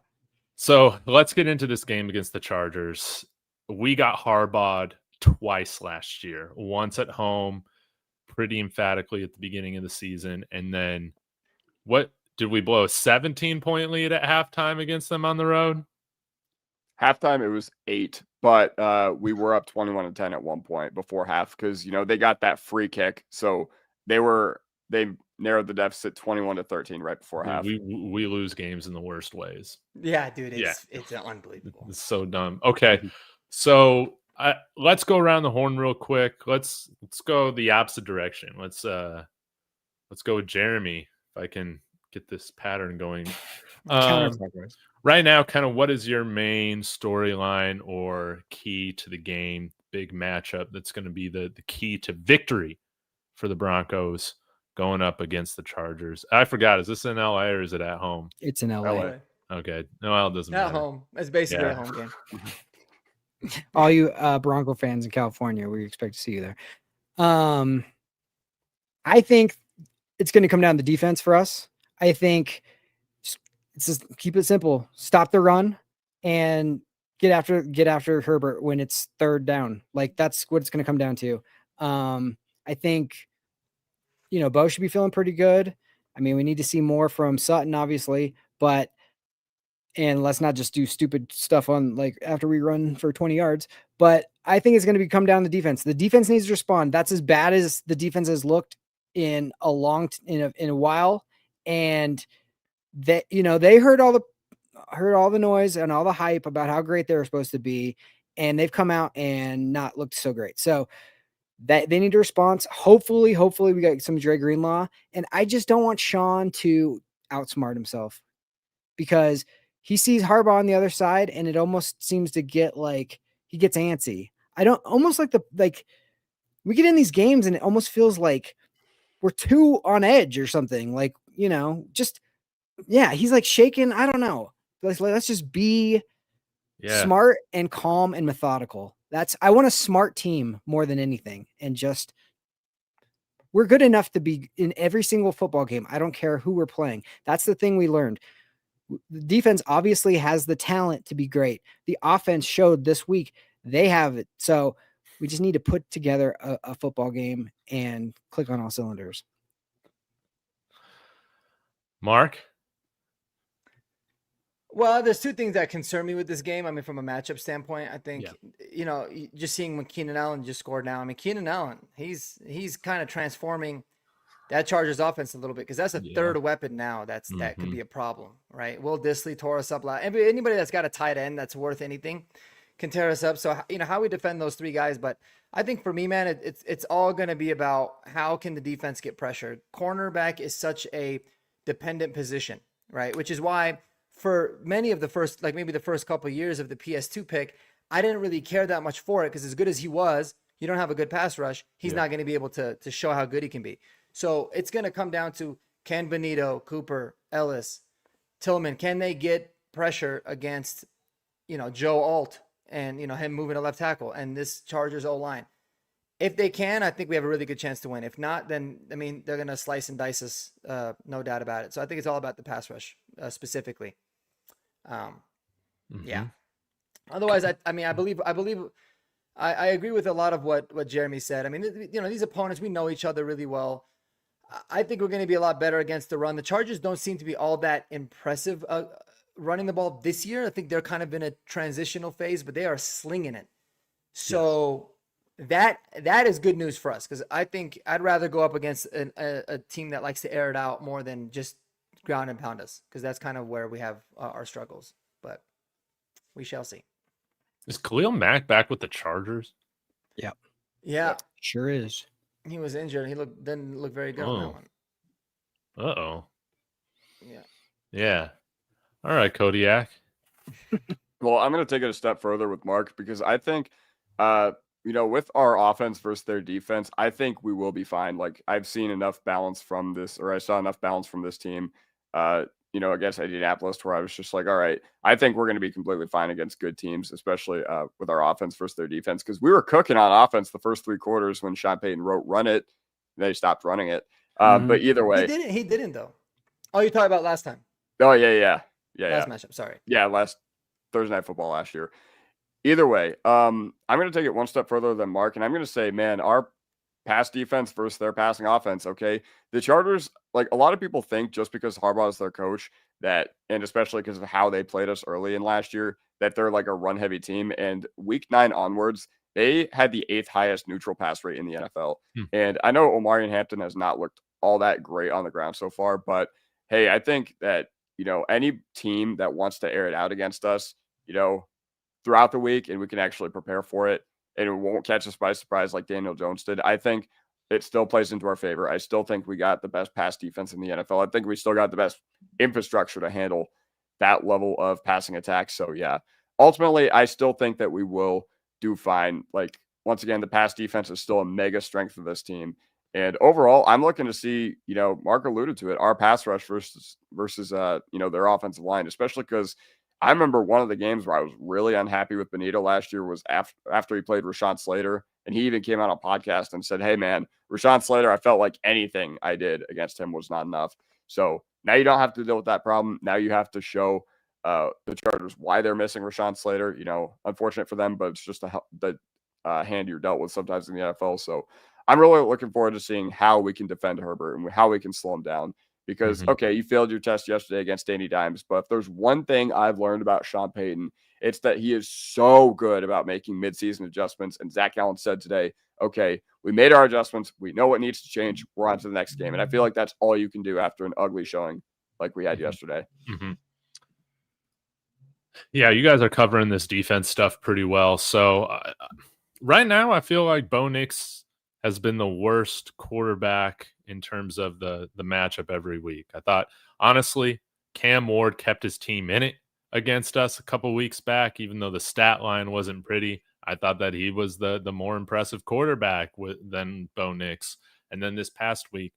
So let's get into this game against the Chargers. We got Harbaugh'd twice last year. Once at home, pretty emphatically at the beginning of the season. And then what did we blow? A 17-point lead at halftime against them on the road? Halftime, it was 8, but we were up 21-10 at one point before half because, they got that free kick. So they narrowed the deficit 21-13 right before half. We lose games in the worst ways. Yeah, dude, Yeah. it's unbelievable. It's so dumb. Okay, so let's go around the horn real quick. Let's go the opposite direction. Let's go with Jeremy, if I can get this pattern going. Right now, kind of what is your main storyline or key to the game, big matchup that's going to be the key to victory for the Broncos going up against the Chargers? I forgot, is this in LA or is it at home? It's in LA. Okay. No, it doesn't matter. At home. It's basically a home game. All you Bronco fans in California, we expect to see you there. I think it's going to come down to defense for us. I think it's just keep it simple. Stop the run and get after Herbert when it's third down. Like that's what it's going to come down to. I think, Bo should be feeling pretty good. I mean, we need to see more from Sutton, obviously, and let's not just do stupid stuff on like after we run for 20 yards. But I think it's going to come down to defense. The defense needs to respond. That's as bad as the defense has looked in a while. And that, they heard all the noise and all the hype about how great they were supposed to be. And they've come out and not looked so great. So that they need a response. Hopefully we got some Dre Greenlaw. And I just don't want Sean to outsmart himself because he sees Harbaugh on the other side and it almost seems to get like he gets antsy. I don't almost like we get in these games and it almost feels like we're too on edge or something. Like, he's like shaking. I don't know. Let's just be smart and calm and methodical. I want a smart team more than anything. And we're good enough to be in every single football game. I don't care who we're playing. That's the thing we learned. The defense obviously has the talent to be great. The offense showed this week they have it. So we just need to put together a football game and click on all cylinders. Mark? Well, there's two things that concern me with this game. I mean, from a matchup standpoint, I think, just seeing when Keenan Allen just scored now. I mean, Keenan Allen, he's kind of transforming that Chargers offense a little bit because that's a third weapon now that could be a problem, right? Will Dissly tore us up. Anybody that's got a tight end that's worth anything can tear us up. So, how we defend those three guys. But I think for me, man, it's all going to be about how can the defense get pressured. Cornerback is such a dependent position, right? Which is why for many of the first, like maybe the first couple of years of the PS2 pick, I didn't really care that much for it because as good as he was, you don't have a good pass rush. He's not going to be able to show how good he can be. So it's going to come down to can Benito, Cooper, Ellis, Tillman, can they get pressure against, Joe Alt and, him moving to left tackle and this Chargers O-line? If they can, I think we have a really good chance to win. If not, then, they're going to slice and dice us, no doubt about it. So I think it's all about the pass rush specifically. Yeah. Otherwise, I agree with a lot of what Jeremy said. I mean, these opponents, we know each other really well. I think we're going to be a lot better against the run. The Chargers don't seem to be all that impressive running the ball this year. I think they're kind of in a transitional phase, but they are slinging it. So that is good news for us because I think I'd rather go up against a team that likes to air it out more than just ground and pound us because that's kind of where we have our struggles. But we shall see. Is Khalil Mack back with the Chargers? Yep. Yeah. Sure is. He was injured. He didn't look very good on that one. Uh-oh. Yeah. Yeah. All right, Kodiak. Well, I'm going to take it a step further with Mark because I think, with our offense versus their defense, I think we will be fine. Like I've seen enough balance from this, or I saw enough balance from this team, against Indianapolis where I was just like, all right, I think we're going to be completely fine against good teams, especially with our offense versus their defense. Because we were cooking on offense the first three quarters when Sean Payton wrote run it. They stopped running it. But either way. He didn't though. Oh, you're talking about last time. Oh, yeah. Last matchup, sorry. Yeah, last Thursday Night Football last year. Either way, I'm going to take it one step further than Mark, and I'm going to say, man, our pass defense versus their passing offense, okay? The Chargers, like a lot of people think just because Harbaugh is their coach and especially because of how they played us early in last year, that they're like a run-heavy team. And week 9 onwards, they had the 8th highest neutral pass rate in the NFL. And I know Omarion Hampton has not looked all that great on the ground so far. But hey, I think that, any team that wants to air it out against us, throughout the week, and we can actually prepare for it, and it won't catch us by surprise like Daniel Jones did, I think it still plays into our favor. I still think we got the best pass defense in the NFL. I think we still got the best infrastructure to handle that level of passing attacks. So yeah, ultimately, I still think that we will do fine. Like, once again, the pass defense is still a mega strength of this team. And overall, I'm looking to see, Mark alluded to it, our pass rush versus their offensive line, especially because I remember one of the games where I was really unhappy with Benito last year was after he played Rashawn Slater. And he even came out on a podcast and said, hey, man, Rashawn Slater, I felt like anything I did against him was not enough. So now you don't have to deal with that problem. Now you have to show the Chargers why they're missing Rashawn Slater. Unfortunate for them, but it's just the hand you're dealt with sometimes in the NFL. So I'm really looking forward to seeing how we can defend Herbert and how we can slow him down. Because, okay, you failed your test yesterday against Danny Dimes, but if there's one thing I've learned about Sean Payton, it's that he is so good about making midseason adjustments. And Zach Allen said today, okay, we made our adjustments. We know what needs to change. We're on to the next game. And I feel like that's all you can do after an ugly showing like we had yesterday. Yeah, you guys are covering this defense stuff pretty well. So right now, I feel like Bo Nix has been the worst quarterback in terms of the matchup every week. I thought, honestly, Cam Ward kept his team in it against us a couple weeks back, even though the stat line wasn't pretty. I thought that he was the more impressive quarterback than Bo Nix. And then this past week,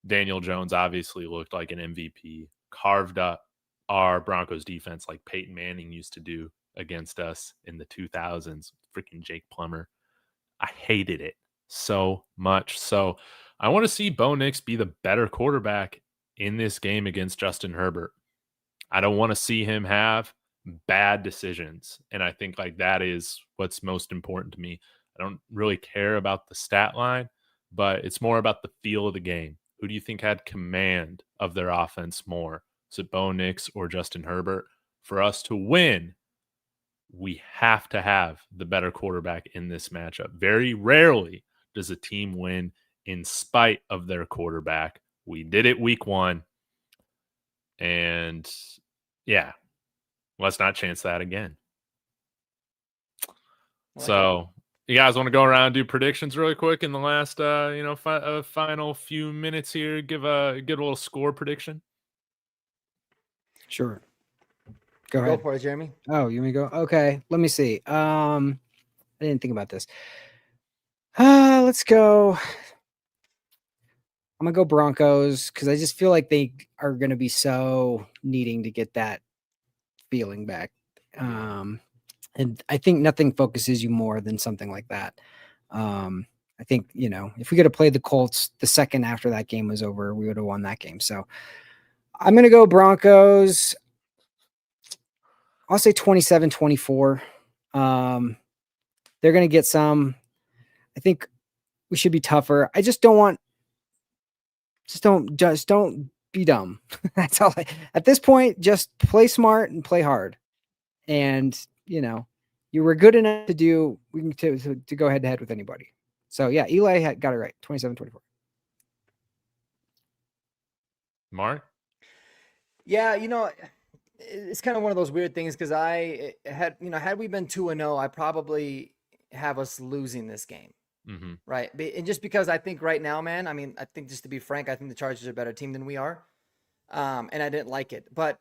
Daniel Jones obviously looked like an MVP, carved up our Broncos defense like Peyton Manning used to do against us in the 2000s. Freaking Jake Plummer. I hated it so much. So I want to see Bo Nix be the better quarterback in this game against Justin Herbert. I don't want to see him have bad decisions. And I think like that is what's most important to me. I don't really care about the stat line, but it's more about the feel of the game. Who do you think had command of their offense more? Is it Bo Nix or Justin Herbert? For us to win, we have to have the better quarterback in this matchup. Very rarely does a team win in spite of their quarterback. We did it week 1. And yeah, let's not chance that again. So you guys want to go around and do predictions really quick in the last, final few minutes here? Give a little score prediction. Sure. Go ahead. Go for it, Jeremy. Oh, you want me to go? Okay. Let me see. I didn't think about this. Let's go. I'm going to go Broncos because I just feel like they are going to be so needing to get that feeling back. And I think nothing focuses you more than something like that. I think, if we could have played the Colts the second after that game was over, we would have won that game. So I'm going to go Broncos. I'll say 27-24. They're going to get some. I think we should be tougher. I just don't be dumb. That's all. At this point, just play smart and play hard. And, you were good enough to go head to head with anybody. So yeah, Eli got it right. 27-24. Yeah, Mark? it's kind of one of those weird things because had we been 2-0, I probably have us losing this game. Right. And just because I think right now, man, I think just to be frank, I think the Chargers are a better team than we are. And I didn't like it. But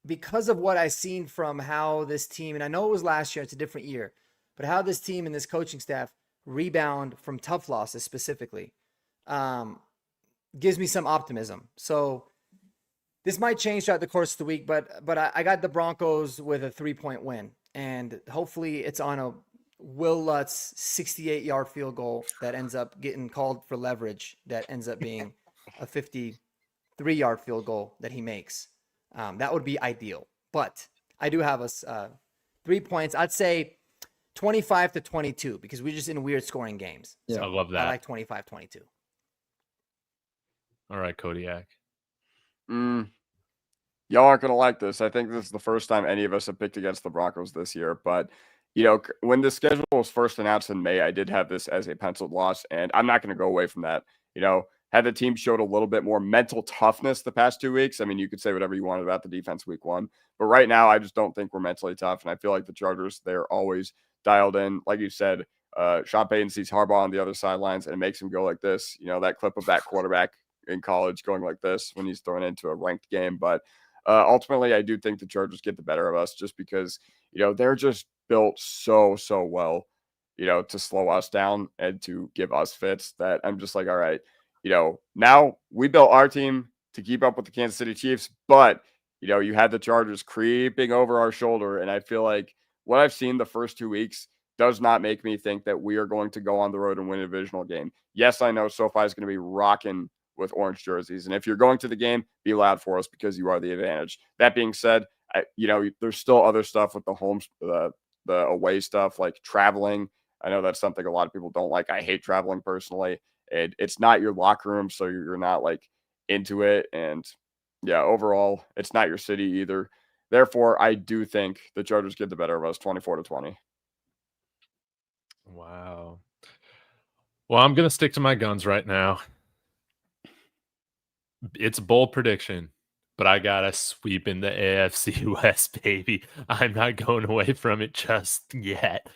because of what I've seen from how this team, and I know it was last year, it's a different year, but how this team and this coaching staff rebound from tough losses specifically gives me some optimism. So this might change throughout the course of the week, but I got the Broncos with a 3-point win. And hopefully it's on a Wil Lutz 68-yard field goal that ends up getting called for leverage, that ends up being a 53-yard field goal that he makes. That would be ideal. But I do have us 3 points. I'd say 25-22 because we're just in weird scoring games. Yeah, So I love that. I like 25-22. All right, Kodiak. Y'all aren't going to like this. I think this is the first time any of us have picked against the Broncos this year. But, when the schedule was first announced in May, I did have this as a penciled loss, and I'm not going to go away from that. had the team showed a little bit more mental toughness the past 2 weeks. I mean, you could say whatever you wanted about the defense week 1, but right now I just don't think we're mentally tough. And I feel like the Chargers, they're always dialed in. Like you said, Sean Payton sees Harbaugh on the other sidelines and it makes him go like this. You know, that clip of that quarterback in college going like this when he's thrown into a ranked game. But ultimately, I do think the Chargers get the better of us just because, you know, they're just built so well, you know, to slow us down and to give us fits that I'm just like, all right, you know, now we built our team to keep up with the Kansas City Chiefs, but, you know, you had the Chargers creeping over our shoulder. And I feel like what I've seen the first 2 weeks does not make me think that we are going to go on the road and win a divisional game. Yes, I know SoFi is going to be rocking with orange jerseys. And if you're going to the game, be loud for us because you are the advantage. That being said, you know, there's still other stuff with the home, the away stuff like traveling. I know that's something a lot of people don't like. I hate traveling personally. It's not your locker room, so you're not like into it. And yeah, overall, it's not your city either. Therefore, I do think the Chargers get the better of us 24-20. Wow. Well, I'm going to stick to my guns right now. It's a bold prediction, but I got us sweeping the AFC West, baby. I'm not going away from it just yet.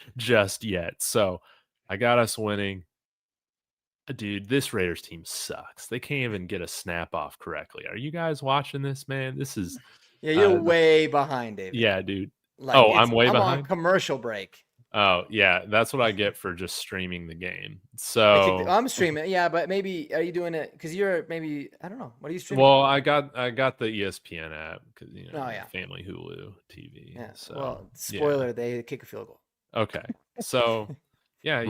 So I got us winning. Dude, this Raiders team sucks. They can't even get a snap off correctly. Are you guys watching this, man? This is Yeah, you're way behind, David. yeah, dude. Like, I'm way I'm behind. on commercial break. Oh, yeah, that's what I get for just streaming the game. So I'm streaming, yeah, but maybe are you doing it because you're maybe I don't know. What are you streaming? well, I got the ESPN app because you know Family Hulu TV. Yeah. So Well, spoiler, they kick a field goal. okay. So yeah,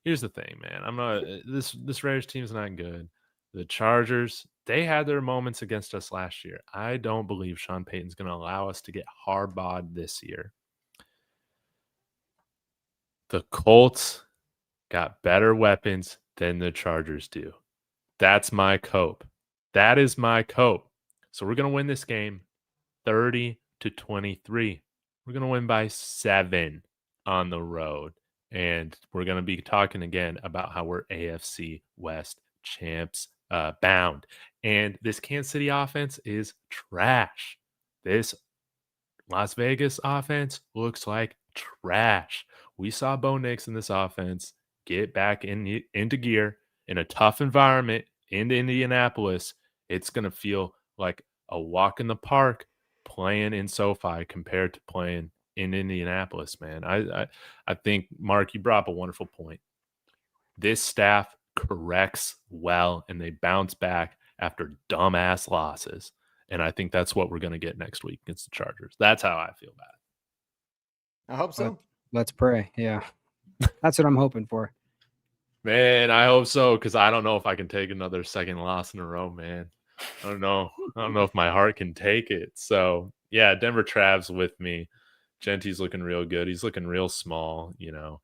here's the thing, man. I'm not this Raiders team's not good. The Chargers, they had their moments against us last year. I don't believe Sean Payton's going to allow us to get hardballed this year. The Colts got better weapons than the Chargers do. That's my cope. That is my cope. So we're going to win this game 30-23. We're going to win by 7 on the road. And we're going to be talking again about how we're AFC West champs bound. And this Kansas City offense is trash. This Las Vegas offense looks like trash. We saw Bo Nix in this offense get back into gear in a tough environment in Indianapolis. It's going to feel like a walk in the park playing in SoFi compared to playing in Indianapolis, man. I think, Mark, you brought up a wonderful point. This staff corrects well, and they bounce back after dumbass losses. And I think that's what we're going to get next week against the Chargers. That's how I feel about it. I hope so. Let's pray. Yeah. That's what I'm hoping for. Man, I hope so, because I don't know if I can take another second loss in a row, man. I don't know if my heart can take it. So, yeah, Denver Trav's with me. Genty's looking real good. He's looking real small, you know.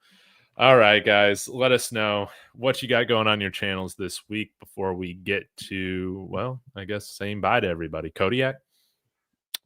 All right, guys, let us know what you got going on your channels this week before we get to, well, I guess saying bye to everybody. Kodiak?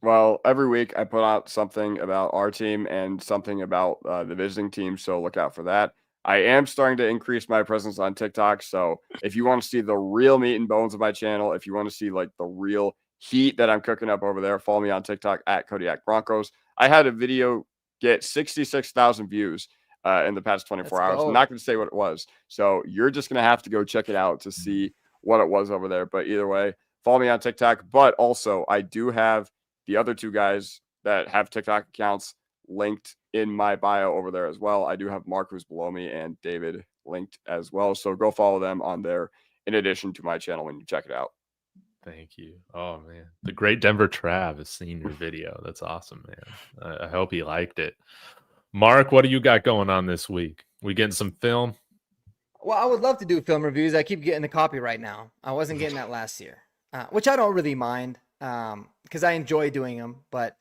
Well, every week I put out something about our team and something about the visiting team, so look out for that. I am starting to increase my presence on TikTok, so if you want to see the real meat and bones of my channel, if you want to see like the real heat that I'm cooking up over there, follow me on TikTok at Kodiak Broncos. I had a video get 66,000 views in the past 24 hours. I'm not going to say what it was, so you're just going to have to go check it out to see what it was over there. But either way, follow me on TikTok. But also, I do have the other 2 guys that have TikTok accounts linked in my bio over there as well. I do have Mark, who's below me, and David linked as well. So go follow them on there in addition to my channel when you check it out. Thank you. Oh, man. The great Denver Trav has seen your video. That's awesome, man. I hope he liked it. Mark, what do you got going on this week? We getting some film? Well, I would love to do film reviews. I keep getting the copy right now. I wasn't getting that last year, which I don't really mind because I enjoy doing them. But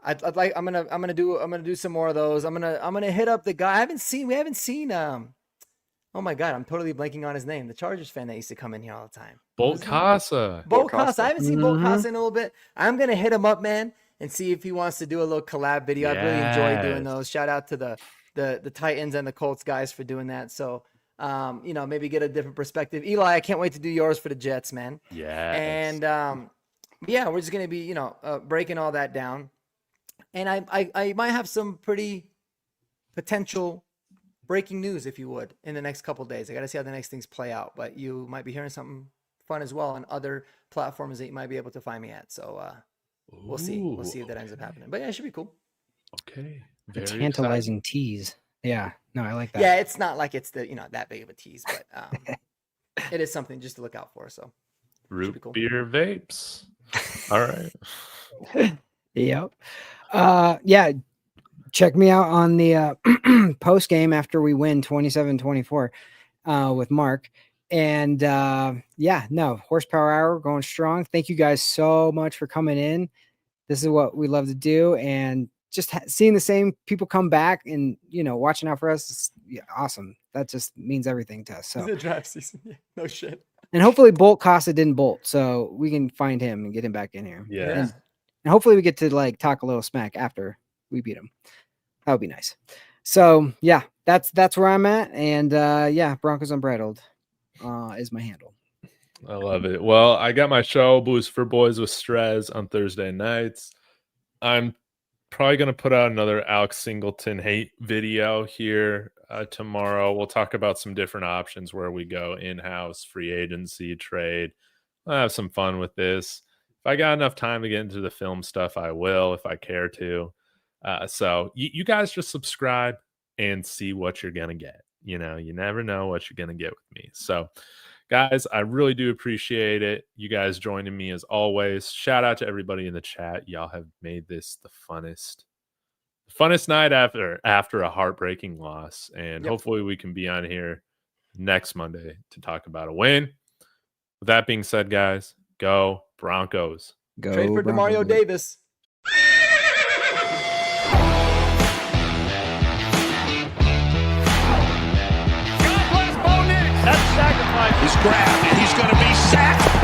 I'm gonna do some more of those. I'm gonna hit up the guy. We haven't seen. Oh my God, I'm totally blanking on his name. The Chargers fan that used to come in here all the time. Bolt Casa. Bo Casa. I haven't seen Bo Casa in a little bit. I'm gonna hit him up, man, and see if he wants to do a little collab video. I really enjoy doing those. Shout out to the Titans and the Colts guys for doing that. So maybe get a different perspective. Eli, I can't wait to do yours for the Jets, man. Yeah. And we're just gonna be, breaking all that down. And I might have some pretty potential breaking news, if you would, in the next couple of days. I got to see how the next things play out, but you might be hearing something fun as well on other platforms that you might be able to find me at. So we'll see. We'll see if that ends up happening. But yeah, it should be cool. Okay. A tantalizing tease. Yeah. No, I like that. Yeah, it's not like it's that big of a tease, but it is something just to look out for. So root beer vapes. All right. Yep. Yeah. Check me out on the post game after we win 27-24 with Mark. And horsepower hour going strong. Thank you guys so much for coming in. This is what we love to do, and just seeing the same people come back and watching out for us is awesome. That just means everything to us. So the draft season, no shit. And hopefully Bolt Costa didn't bolt, so we can find him and get him back in here. Yeah. And hopefully we get to talk a little smack after we beat him. That would be nice. So yeah, that's where I'm at. And Broncos Unbridled is my handle. I love it. Well, I got my show Boost for Boys with Strez on Thursday nights. I'm probably going to put out another Alex Singleton hate video here tomorrow. We'll talk about some different options where we go in-house, free agency, trade. I'll have some fun with this. If I got enough time to get into the film stuff, I will if I care to. So you guys just subscribe and see what you're going to get. You never know what you're going to get with me. So, guys, I really do appreciate it. You guys joining me as always. Shout out to everybody in the chat. Y'all have made this the funnest night after a heartbreaking loss. And hopefully we can be on here next Monday to talk about a win. With that being said, guys, go Broncos. Go Trade for Demario Davis. God bless Bo Nix. That's sacrifice. He's grabbed and he's going to be sacked.